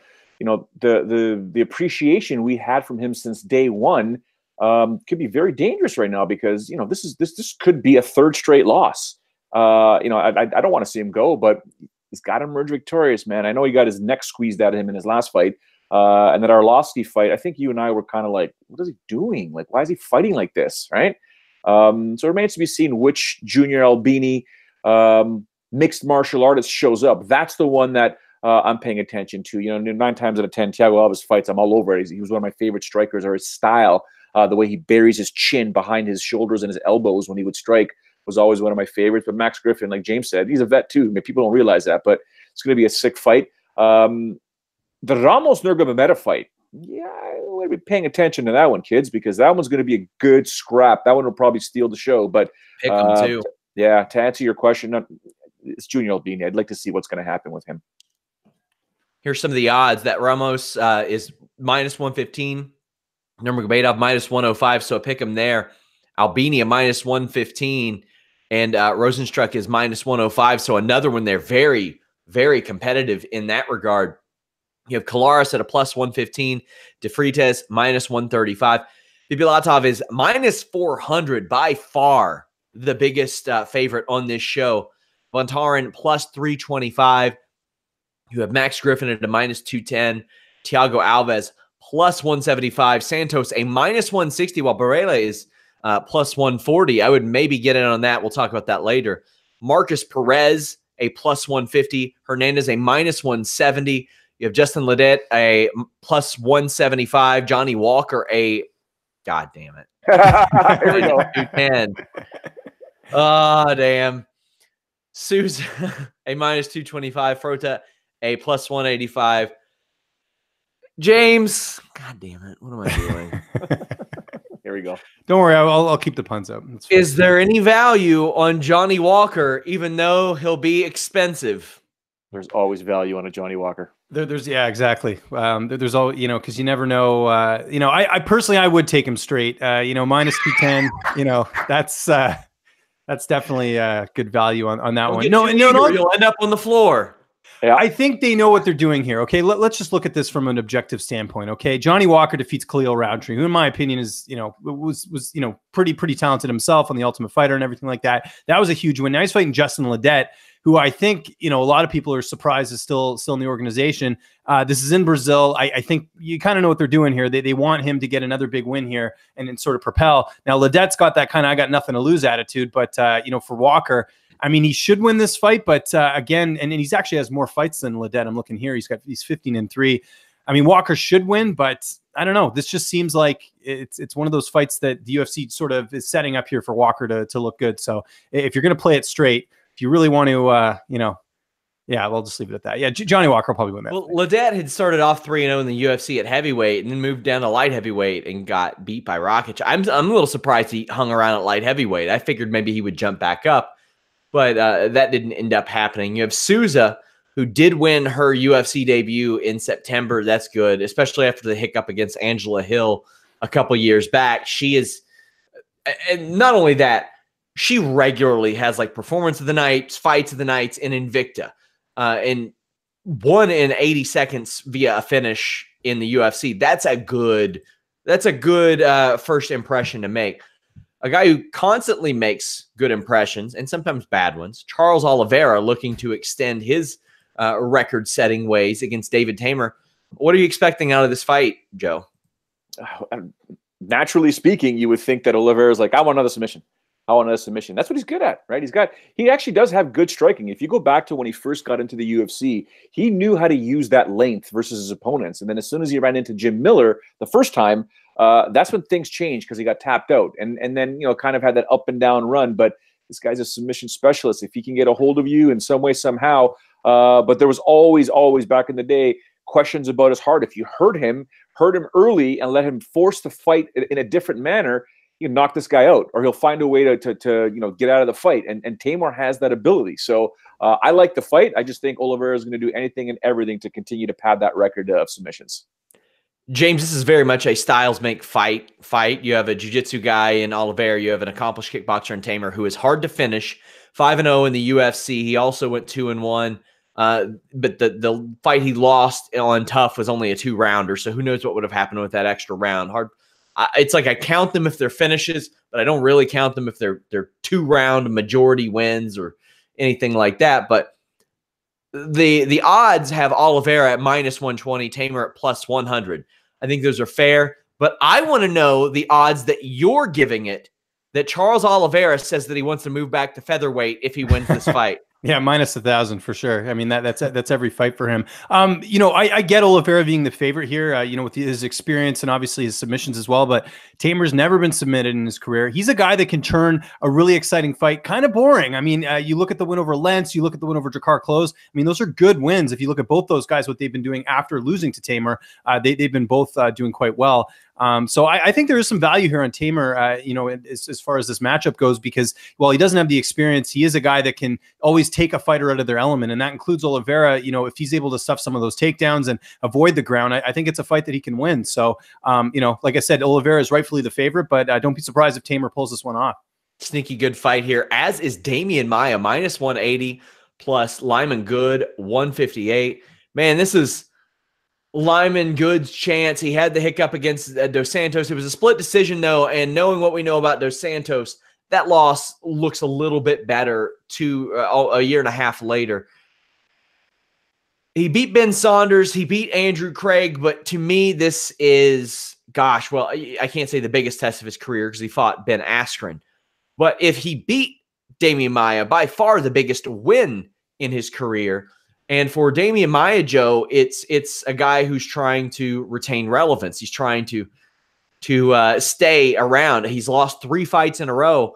appreciation we had from him since day one, could be very dangerous right now because, this could be a 3rd straight loss. I don't want to see him go, but he's got to emerge victorious, man. I know he got his neck squeezed out of him in his last fight. And that Arlovsky fight, I think you and I were kind of like, what is he doing? Like, why is he fighting like this, right? So it remains to be seen which Junior Albini mixed martial artist shows up. That's the one that I'm paying attention to. 9 times out of 10, Thiago Alves fights, I'm all over it. He was one of my favorite strikers, or his style, the way he buries his chin behind his shoulders and his elbows when he would strike was always one of my favorites. But Max Griffin, like James said, he's a vet too. I mean, people don't realize that, but it's going to be a sick fight. The Ramos Nurmagomedov fight, we'll be paying attention to that one, kids, because that one's going to be a good scrap. That one will probably steal the show. But pick him too. To answer your question, it's Junior Albini. I'd like to see what's going to happen with him. Here's some of the odds. That Ramos is -115, Nurmagomedov -105, so pick him there. Albini a -115, and Rosenstruck is -105, so another one there. Very, very competitive in that regard. You have Kolaris at a +115, DeFreitas -135. Bibulatov is -400, by far the biggest favorite on this show. Von Taren +325. You have Max Griffin at a -210, Thiago Alves +175, Santos a -160, while Barela is +140. I would maybe get in on that. We'll talk about that later. Marcus Perez a +150, Hernandez a -170. You have Justin Ledet a +175, Johnny Walker a, God damn it, Here we go. 210. Oh, damn. Souza, a minus 225. Frota, a plus 185. James, God damn it. What am I doing? Here we go. Don't worry. I'll keep the puns up. Is there any value on Johnny Walker, even though he'll be expensive? There's always value on a Johnny Walker. There's yeah, exactly. There's all, because you never know. I personally, I would take him straight. Minus 210. That's definitely good value on that one. No, you'll end up on the floor. Yeah. I think they know what they're doing here. Okay, let's just look at this from an objective standpoint. Okay, Johnny Walker defeats Khalil Roundtree, who, in my opinion, is was pretty talented himself on The Ultimate Fighter and everything like that. That was a huge win. Now he's fighting Justin Ledet, who I think a lot of people are surprised is still in the organization. This is in Brazil. I think you kind of know what they're doing here. They want him to get another big win here and sort of propel. Now Ledet's got that kind of I got nothing to lose attitude, but for Walker, I mean, he should win this fight, but again, and he's actually has more fights than Ledet. I'm looking here. He's 15-3. I mean, Walker should win, but I don't know. This just seems like it's one of those fights that the UFC sort of is setting up here for Walker to look good. So if you're going to play it straight, if you really want to, yeah, we'll just leave it at that. Yeah, Johnny Walker will probably win that. Well, Ledet had started off 3-0 in the UFC at heavyweight and then moved down to light heavyweight and got beat by Rakic. I'm a little surprised he hung around at light heavyweight. I figured maybe he would jump back up. But that didn't end up happening. You have Souza, who did win her UFC debut in September. That's good, especially after the hiccup against Angela Hill a couple years back. She is, and not only that, she regularly has like performance of the nights, fights of the nights, and Invicta, and won in 80 seconds via a finish in the UFC. That's a good first impression to make. A guy who constantly makes good impressions and sometimes bad ones, Charles Oliveira, looking to extend his record-setting ways against David Tamer. What are you expecting out of this fight, Joe? Naturally speaking, you would think that Oliveira's like, I want another submission. I want another submission. That's what he's good at, right? He actually does have good striking. If you go back to when he first got into the UFC, he knew how to use that length versus his opponents. And then as soon as he ran into Jim Miller the first time, that's when things changed because he got tapped out and then, kind of had that up and down run. But this guy's a submission specialist. If he can get a hold of you in some way, somehow. But there was always back in the day questions about his heart. If you hurt him early and let him force the fight in a different manner, you can knock this guy out, or he'll find a way to get out of the fight. And Tamar has that ability. So I like the fight. I just think Oliveira is going to do anything and everything to continue to pad that record of submissions. James, this is very much a styles make fight. You have a jiu-jitsu guy in Oliveira. You have an accomplished kickboxer in Tamer who is hard to finish. 5-0 in the UFC. He also went 2-1. But the fight he lost on Tough was only a 2-rounder. So who knows what would have happened with that extra round. It's like I count them if they're finishes, but I don't really count them if they're 2-round majority wins or anything like that. But the odds have Oliveira at minus 120, Tamer at plus 100. I think those are fair, but I want to know the odds that you're giving it that Charles Oliveira says that he wants to move back to featherweight if he wins this fight. Yeah, minus 1,000 for sure. I mean, that's every fight for him. I get Oliveira being the favorite here, with his experience and obviously his submissions as well, but Tamer's never been submitted in his career. He's a guy that can turn a really exciting fight kind of boring. I mean, you look at the win over Lentz, you look at the win over Jakar Close. I mean, those are good wins. If you look at both those guys, what they've been doing after losing to Tamer, they've been both doing quite well. So I think there is some value here on Tamer, as far as this matchup goes, because while he doesn't have the experience, he is a guy that can always take a fighter out of their element. And that includes Oliveira. If he's able to stuff some of those takedowns and avoid the ground, I think it's a fight that he can win. So, like I said, Oliveira is rightfully the favorite, but don't be surprised if Tamer pulls this one off. Sneaky good fight here, as is Damian Maia, minus 180 plus Lyman Good, 158. Man, this is Lyman Good's chance. He had the hiccup against Dos Santos. It was a split decision, though, and knowing what we know about Dos Santos, that loss looks a little bit better a year and a half later. He beat Ben Saunders. He beat Andrew Craig, but to me, this is, I can't say the biggest test of his career because he fought Ben Askren. But if he beat Damian Maia, by far the biggest win in his career. And for Damian Maia, Joe, it's a guy who's trying to retain relevance. He's trying to stay around. He's lost 3 fights in a row.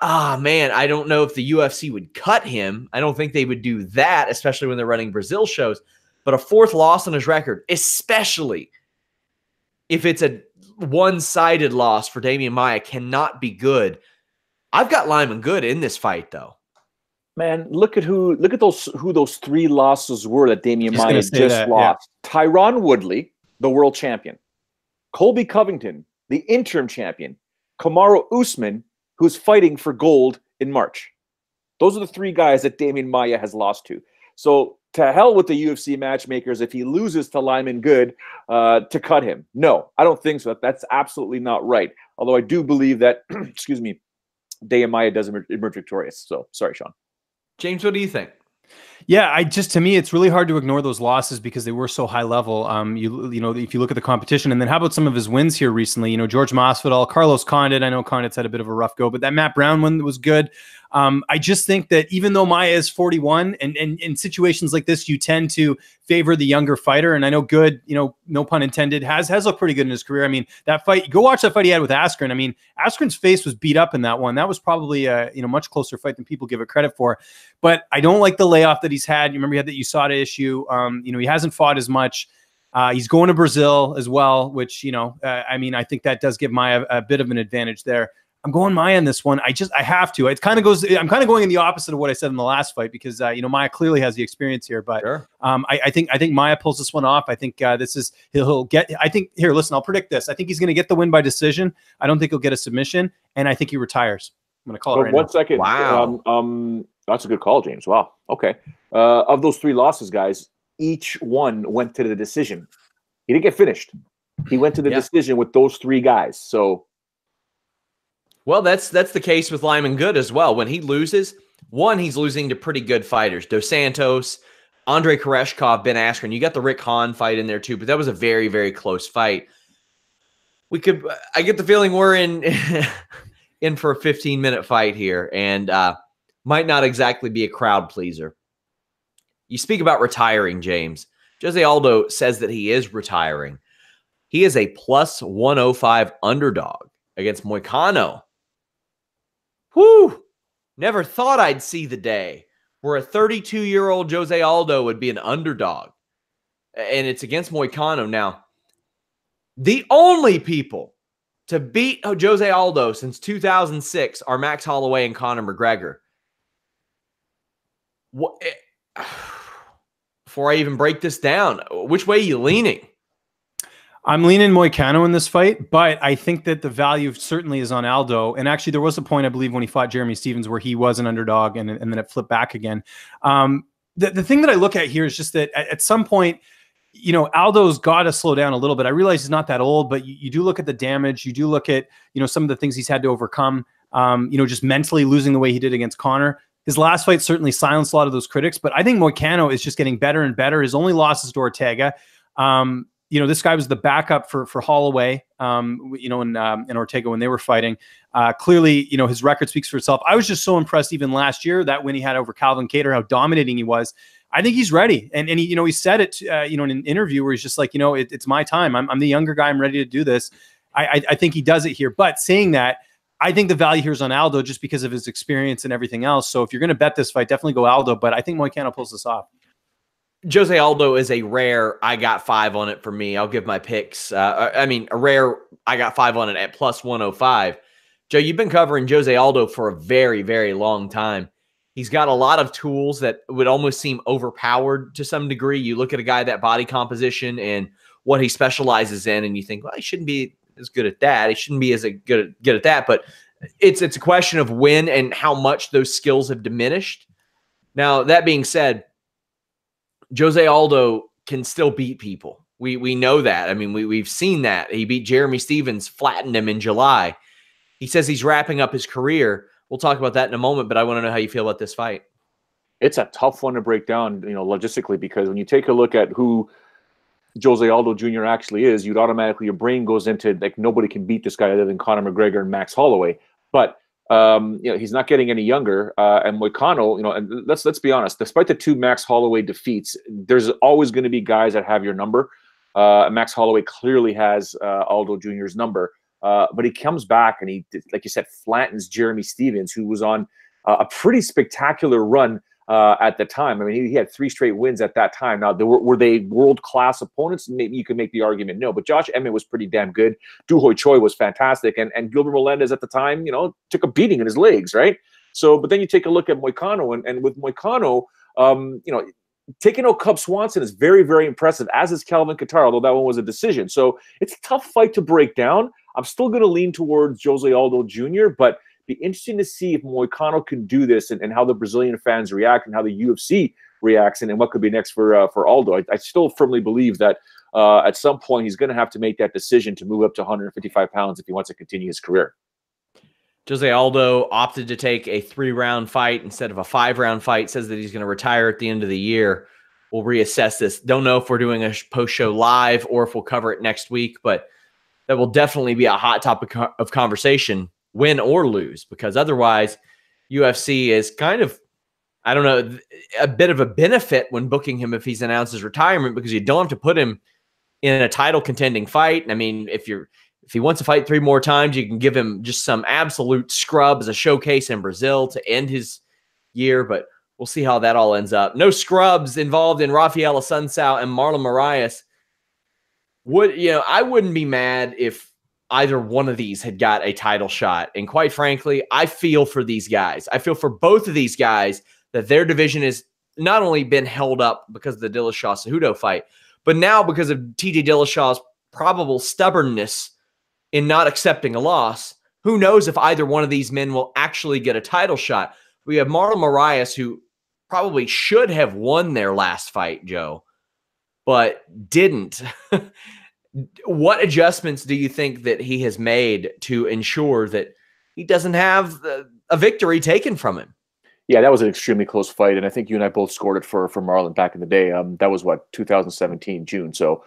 Man, I don't know if the UFC would cut him. I don't think they would do that, especially when they're running Brazil shows. But a fourth loss on his record, especially if it's a one-sided loss for Damian Maia, cannot be good. I've got Lyman Good in this fight, though. Man, look at who those three losses were that Damian Maia just lost. Yeah. Tyron Woodley, the world champion. Colby Covington, the interim champion. Kamaru Usman, who's fighting for gold in March. Those are the three guys that Damian Maia has lost to. So to hell with the UFC matchmakers if he loses to Lyman Good to cut him. No, I don't think so. That's absolutely not right. Although I do believe that, excuse me, Damian Maia does emerge victorious. So sorry, Sean. James, what do you think? Yeah, to me, it's really hard to ignore those losses because they were so high level. You know, if you look at the competition, and then how about some of his wins here recently? You know, George Masvidal, Carlos Condit. I know Condit's had a bit of a rough go, but that Matt Brown one was good. I just think that even though Maia is 41, and in situations like this, you tend to favor the younger fighter. And I know Good, you know, no pun intended, has looked pretty good in his career. I mean, that fight, go watch that fight he had with Askren. I mean, Askren's face was beat up in that one. That was probably a much closer fight than people give it credit for. But I don't like the layoff that he's had. You remember he had that USADA issue. You know, he hasn't fought as much. He's going to Brazil as well, which, you know, I mean, I think that does give Maia a bit of an advantage there. I'm going Maia in this one. I have to. It kind of goes. I'm kind of going in the opposite of what I said in the last fight because you know, Maia clearly has the experience here. But sure. I think Maia pulls this one off. I think this is he'll get. I think here. Listen, I'll predict this. I think he's going to get the win by decision. I don't think he'll get a submission, and I think he retires. I'm going to call it right now. 1 second. Wow. That's a good call, James. Wow. Okay. Of those three losses, guys, each one went to the decision. He didn't get finished. He went to the decision with those three guys. So. Well, that's the case with Lyman Good as well. When he loses, one, he's losing to pretty good fighters. Dos Santos, Andrei Koreshkov, Ben Askren. You got the Rick Hahn fight in there too, but that was a very, very close fight. I get the feeling we're in for a 15-minute fight here, and might not exactly be a crowd pleaser. You speak about retiring, James. Jose Aldo says that he is retiring. He is a plus 105 underdog against Moicano. Whew! Never thought I'd see the day where a 32-year-old Jose Aldo would be an underdog. And it's against Moicano. Now, the only people to beat Jose Aldo since 2006 are Max Holloway and Conor McGregor. Before I even break this down, which way are you leaning? I'm leaning Moicano in this fight, but I think that the value certainly is on Aldo. And actually, there was a point, I believe, when he fought Jeremy Stephens where he was an underdog and then it flipped back again. The thing that I look at here is just that at some point, you know, Aldo's got to slow down a little bit. I realize he's not that old, but you do look at the damage. You do look at, you know, some of the things he's had to overcome, you know, just mentally losing the way he did against Conor. His last fight certainly silenced a lot of those critics, but I think Moicano is just getting better and better. His only loss is to Ortega. You know, this guy was the backup for Holloway, you know, and Ortega when they were fighting. Clearly, you know, his record speaks for itself. I was just so impressed even last year, that win he had over Calvin Kattar, how dominating he was. I think he's ready. And he, you know, he said it, you know, in an interview where he's just like, you know, it's my time. I'm the younger guy. I'm ready to do this. I think he does it here. But saying that, I think the value here is on Aldo just because of his experience and everything else. So if you're going to bet this fight, definitely go Aldo. But I think Moicano pulls this off. Jose Aldo is a rare, I got 5 on it for me. I'll give my picks. I mean, a rare, I got 5 on it at plus 105. Joe, you've been covering Jose Aldo for a very, very long time. He's got a lot of tools that would almost seem overpowered to some degree. You look at a guy, that body composition and what he specializes in, and you think, well, he shouldn't be as good at that. He shouldn't be as good at that. But it's a question of when and how much those skills have diminished. Now, that being said, Jose Aldo can still beat people. We know that. I mean, we've seen that. He beat Jeremy Stephens, flattened him in July. He says he's wrapping up his career. We'll talk about that in a moment, but I want to know how you feel about this fight. It's a tough one to break down, you know, logistically, because when you take a look at who Jose Aldo Jr. actually is, you'd automatically, your brain goes into, like, nobody can beat this guy other than Conor McGregor and Max Holloway. But you know, he's not getting any younger. And Moicano, you know, and let's be honest, despite the 2 Max Holloway defeats, there's always going to be guys that have your number. Max Holloway clearly has Aldo Jr.'s number. But he comes back and he, like you said, flattens Jeremy Stevens, who was on a pretty spectacular run at the time. I mean, he had 3 straight wins at that time. Now, were they world-class opponents? Maybe you could make the argument no, but Josh Emmett was pretty damn good. Du Hoi Choi was fantastic. And Gilbert Melendez at the time, you know, took a beating in his legs, right? So, but then you take a look at Moicano, and with Moicano, you know, taking out Cub Swanson is very, very impressive, as is Calvin Kattar, although that one was a decision. So it's a tough fight to break down. I'm still going to lean towards Jose Aldo Jr., but be interesting to see if Moicano can do this and how the Brazilian fans react and how the UFC reacts and what could be next for Aldo. I still firmly believe that at some point he's going to have to make that decision to move up to 155 pounds if he wants to continue his career. Jose Aldo opted to take a 3-round fight instead of a 5-round fight, says that he's going to retire at the end of the year. We'll reassess this. Don't know if we're doing a post-show live or if we'll cover it next week, but that will definitely be a hot topic of conversation, win or lose, because otherwise UFC is kind of, I don't know, a bit of a benefit when booking him if he's announced his retirement, because you don't have to put him in a title contending fight. I mean, if he wants to fight 3 more times, you can give him just some absolute scrub as a showcase in Brazil to end his year, but we'll see how that all ends up. No scrubs involved in Rafael Assunção and Marlon Moraes. I wouldn't be mad if either one of these had got a title shot. And quite frankly, I feel for these guys. I feel for both of these guys that their division has not only been held up because of the Dillashaw-Cejudo fight, but now because of TJ Dillashaw's probable stubbornness in not accepting a loss. Who knows if either one of these men will actually get a title shot. We have Marlon Moraes, who probably should have won their last fight, Joe, but didn't. What adjustments do you think that he has made to ensure that he doesn't have a victory taken from him? Yeah, that was an extremely close fight, and I think you and I both scored it for Marlon back in the day. That was, 2017, June. So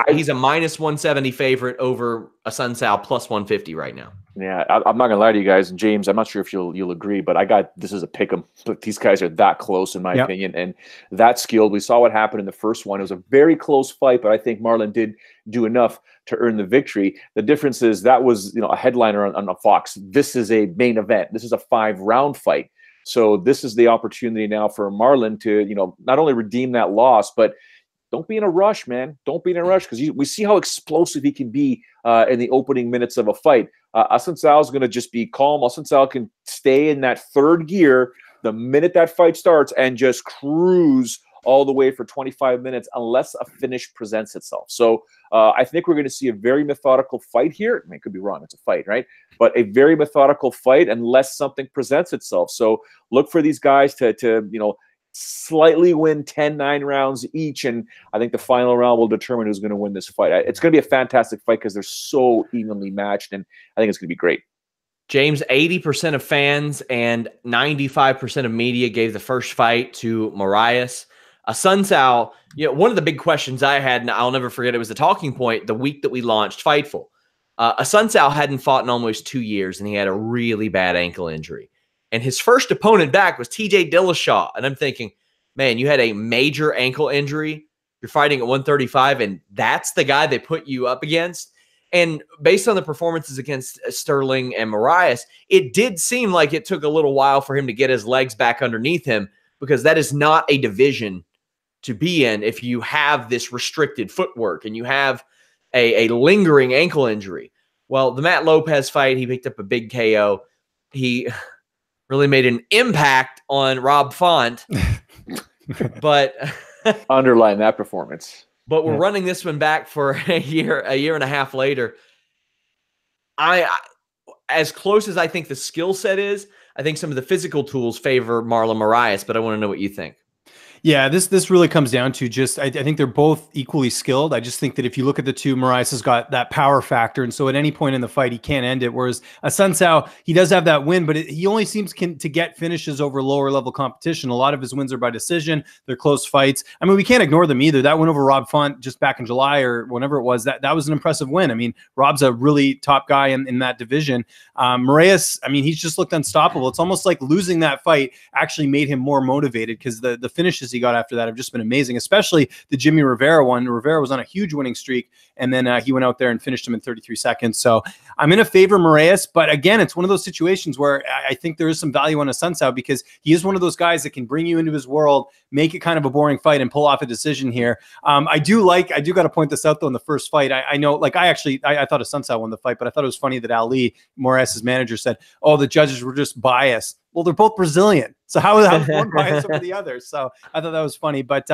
he's a minus 170 favorite over Assunção plus 150 right now. Yeah, I'm not gonna lie to you guys, and James, I'm not sure if you'll agree, but I got this as a pick 'em. But these guys are that close in my opinion, and that skilled. We saw what happened in the first one. It was a very close fight, but I think Marlon did do enough to earn the victory. The difference is that was a headliner on a Fox. This is a main event. This is a 5-round fight. So this is the opportunity now for Marlon to not only redeem that loss, but don't be in a rush, man. Don't be in a rush, because we see how explosive he can be in the opening minutes of a fight. Assunção is going to just be calm. Assunção can stay in that 3rd gear the minute that fight starts and just cruise all the way for 25 minutes unless a finish presents itself. So I think we're going to see a very methodical fight here. I mean, it could be wrong. It's a fight, right? But a very methodical fight unless something presents itself. So look for these guys to slightly win 10-9 rounds each, and I think the final round will determine who's going to win this fight. It's going to be a fantastic fight because they're so evenly matched, and I think it's going to be great. James, 80% of fans and 95% of media gave the first fight to Moraes. Assunção, one of the big questions I had, and I'll never forget, it was a talking point the week that we launched Fightful. Assunção hadn't fought in almost 2 years, and he had a really bad ankle injury. And his first opponent back was TJ Dillashaw. And I'm thinking, man, you had a major ankle injury. You're fighting at 135, and that's the guy they put you up against. And based on the performances against Sterling and Moraes, it did seem like it took a little while for him to get his legs back underneath him, because that is not a division to be in if you have this restricted footwork and you have a lingering ankle injury. Well, the Matt Lopez fight, he picked up a big KO. He really made an impact on Rob Font, but underline that performance. But we're running this one back for a year and a half later. As close as I think the skill set is, I think some of the physical tools favor Marlon Moraes, but I want to know what you think. Yeah, this really comes down to just, I think they're both equally skilled. I just think that if you look at the two, Moraes has got that power factor. And so at any point in the fight, he can't end it. Whereas Assunção, he does have that win, but he only seems to get finishes over lower level competition. A lot of his wins are by decision. They're close fights. I mean, we can't ignore them either. That win over Rob Font just back in July or whenever it was, that was an impressive win. I mean, Rob's a really top guy in that division. Moraes, I mean, he's just looked unstoppable. It's almost like losing that fight actually made him more motivated, because the finishes he got after that have just been amazing, especially the Jimmy Rivera one. Rivera was on a huge winning streak, and then he went out there and finished him in 33 seconds. So I'm going to favor Moraes, but again, it's one of those situations where I think there is some value on Assunção because he is one of those guys that can bring you into his world, make it kind of a boring fight, and pull off a decision here. I do got to point this out though in the first fight. I know, like I thought Assunção won the fight, but I thought it was funny that Ali, Moraes' manager, said, "Oh, the judges were just biased." Well, they're both Brazilian, so how is one biased over the other? So I thought that was funny, but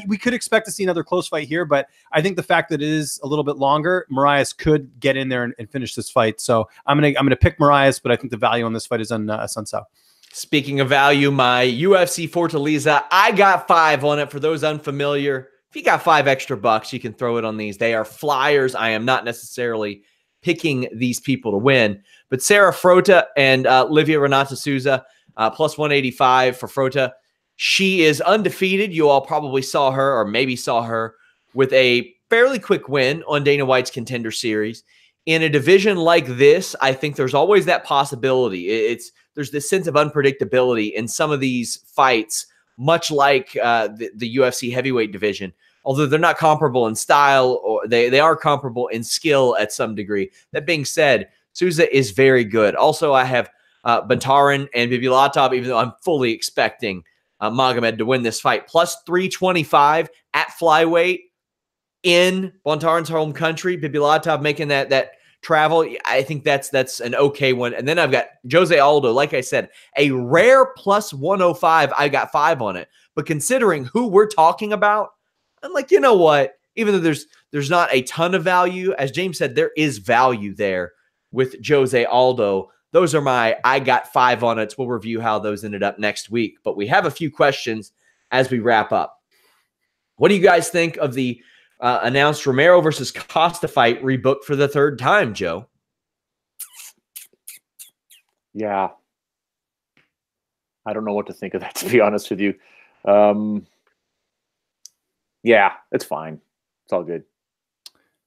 we could expect to see another close fight here. But I think the fact that it is a little bit longer, Moraes could get in there and finish this fight. So I'm gonna pick Moraes, but I think the value on this fight is on Assunção. Speaking of value, my UFC Fortaleza, I got 5 on it. For those unfamiliar, if you got $5 extra, you can throw it on these. They are flyers. I am not necessarily picking these people to win, but Sarah Frota and Livia Renata Souza, plus 185 for Frota. She is undefeated. You all probably saw her, or maybe saw her, with a fairly quick win on Dana White's Contender Series. In a division like this, I think there's always that possibility. There's this sense of unpredictability in some of these fights, much like the UFC heavyweight division. Although they're not comparable in style, or they are comparable in skill at some degree. That being said, Souza is very good. Also, I have Bantarin and Bibulatov, even though I'm fully expecting Magomed to win this fight. Plus 325 at flyweight in Bantarin's home country. Bibulatov making that travel. I think that's an okay one. And then I've got Jose Aldo. Like I said, a rare plus 105. I got 5 on it. But considering who we're talking about, I'm like, you know what? Even though there's not a ton of value, as James said, there is value there with Jose Aldo. Those are I got 5 on it. We'll review how those ended up next week. But we have a few questions as we wrap up. What do you guys think of the announced Romero versus Costa fight rebooked for the 3rd time, Joe? Yeah. I don't know what to think of that, to be honest with you. Yeah, it's fine. It's all good.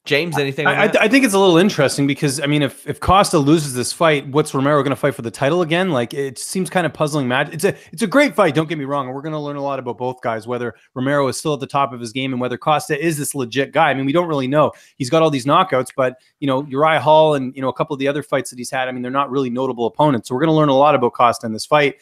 James, anything on I think it's a little interesting because, I mean, if Costa loses this fight, what's Romero going to fight for the title again? Like, it seems kind of puzzling match. It's a great fight, don't get me wrong, and we're going to learn a lot about both guys, whether Romero is still at the top of his game and whether Costa is this legit guy. I mean, we don't really know. He's got all these knockouts, but, you know, Uriah Hall and, you know, a couple of the other fights that he's had, I mean, they're not really notable opponents. So we're going to learn a lot about Costa in this fight.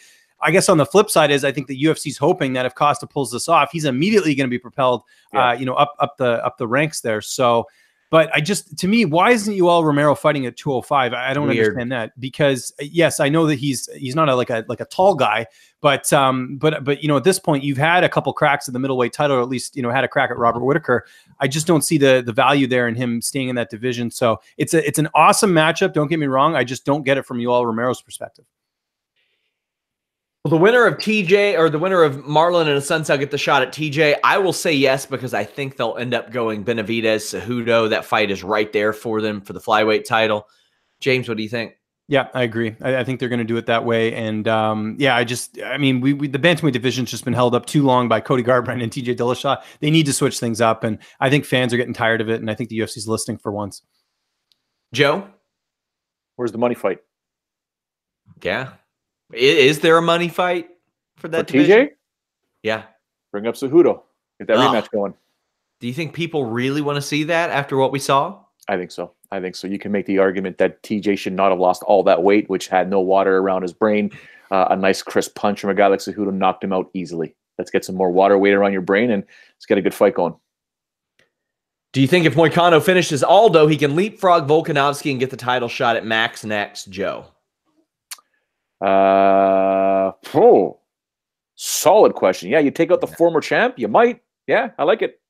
I guess on the flip side is I think the UFC's hoping that if Costa pulls this off, he's immediately going to be propelled, you know, up the ranks there. So, but to me, why isn't Yoel Romero fighting at 205? I don't understand that, because yes, I know that he's not like a tall guy, but you know, at this point, you've had a couple cracks at the middleweight title, or at least, you know, had a crack at Robert Whittaker. I just don't see the value there in him staying in that division. So it's an awesome matchup. Don't get me wrong. I just don't get it from Yoel Romero's perspective. Well, the winner of TJ, or the winner of Marlon and Assunção, get the shot at TJ. I will say yes, because I think they'll end up going Benavidez, Cejudo. That fight is right there for them for the flyweight title. James, what do you think? Yeah, I agree. I think they're going to do it that way. And yeah, I mean, the bantamweight division's just been held up too long by Cody Garbrandt and TJ Dillashaw. They need to switch things up, and I think fans are getting tired of it, and I think the UFC's listening for once. Joe? Where's the money fight? Yeah. Is there a money fight for that division? TJ? Yeah. Bring up Cejudo. Get that rematch going. Do you think people really want to see that after what we saw? I think so. You can make the argument that TJ should not have lost all that weight, which had no water around his brain. A nice crisp punch from a guy like Cejudo knocked him out easily. Let's get some more water weight around your brain, and let's get a good fight going. Do you think if Moicano finishes Aldo, he can leapfrog Volkanovski and get the title shot at Max next, Joe? Solid question. Yeah, you take out the former champ, you might. Yeah, I like it.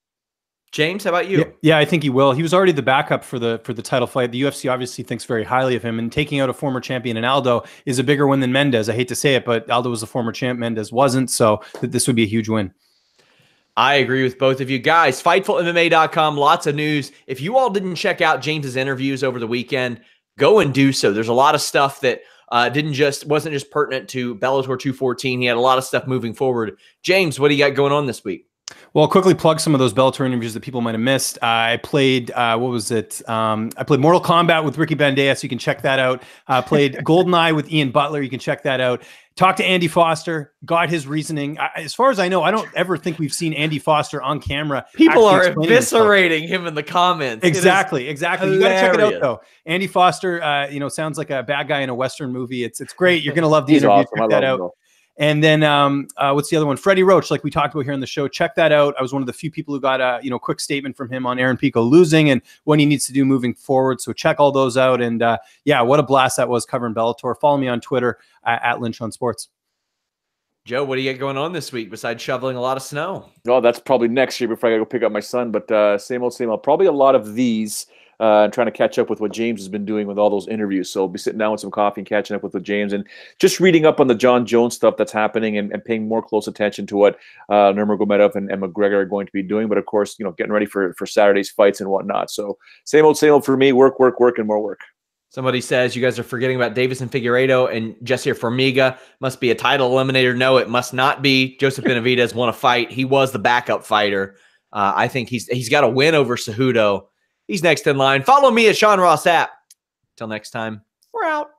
James, how about you? Yeah, I think he will. He was already the backup for the title fight. The UFC obviously thinks very highly of him, and taking out a former champion in Aldo is a bigger win than Mendez. I hate to say it, but Aldo was a former champ, Mendez wasn't, so this would be a huge win. I agree with both of you guys. FightfulMMA.com, lots of news. If you all didn't check out James's interviews over the weekend, go and do so. There's a lot of stuff that wasn't just pertinent to Bellator 214. He had a lot of stuff moving forward. James, what do you got going on this week? Well, I'll quickly plug some of those Bellator interviews that people might have missed. I played, what was it? I played Mortal Kombat with Ricky Bandeas. You can check that out. Played GoldenEye with Ian Butler. You can check that out. Talked to Andy Foster, got his reasoning. As far as I know, I don't ever think we've seen Andy Foster on camera. People are eviscerating him in the comments. Exactly. You got to check it out, though. Andy Foster, sounds like a bad guy in a Western movie. It's great. You're going to love the interview. Awesome. Check that out. And then what's the other one? Freddie Roach, like we talked about here on the show. Check that out. I was one of the few people who got a quick statement from him on Aaron Pico losing and what he needs to do moving forward. So check all those out. And what a blast that was covering Bellator. Follow me on Twitter at Lynch on Sports. Joe, what do you got going on this week besides shoveling a lot of snow? Oh, that's probably next year before I gotta go pick up my son. But same old, same old. Probably a lot of these. Trying to catch up with what James has been doing with all those interviews. So I'll be sitting down with some coffee and catching up with James and just reading up on the John Jones stuff that's happening and paying more close attention to what Nurmagomedov and McGregor are going to be doing. But of course, getting ready for Saturday's fights and whatnot. So same old for me. Work, and more work. Somebody says you guys are forgetting about Davis and Figueiredo and Jesse Formiga. Must be a title eliminator. No, it must not be. Joseph Benavidez won a fight. He was the backup fighter. I think he's got a win over Cejudo. He's next in line. Follow me at Sean Ross App. Till next time, we're out.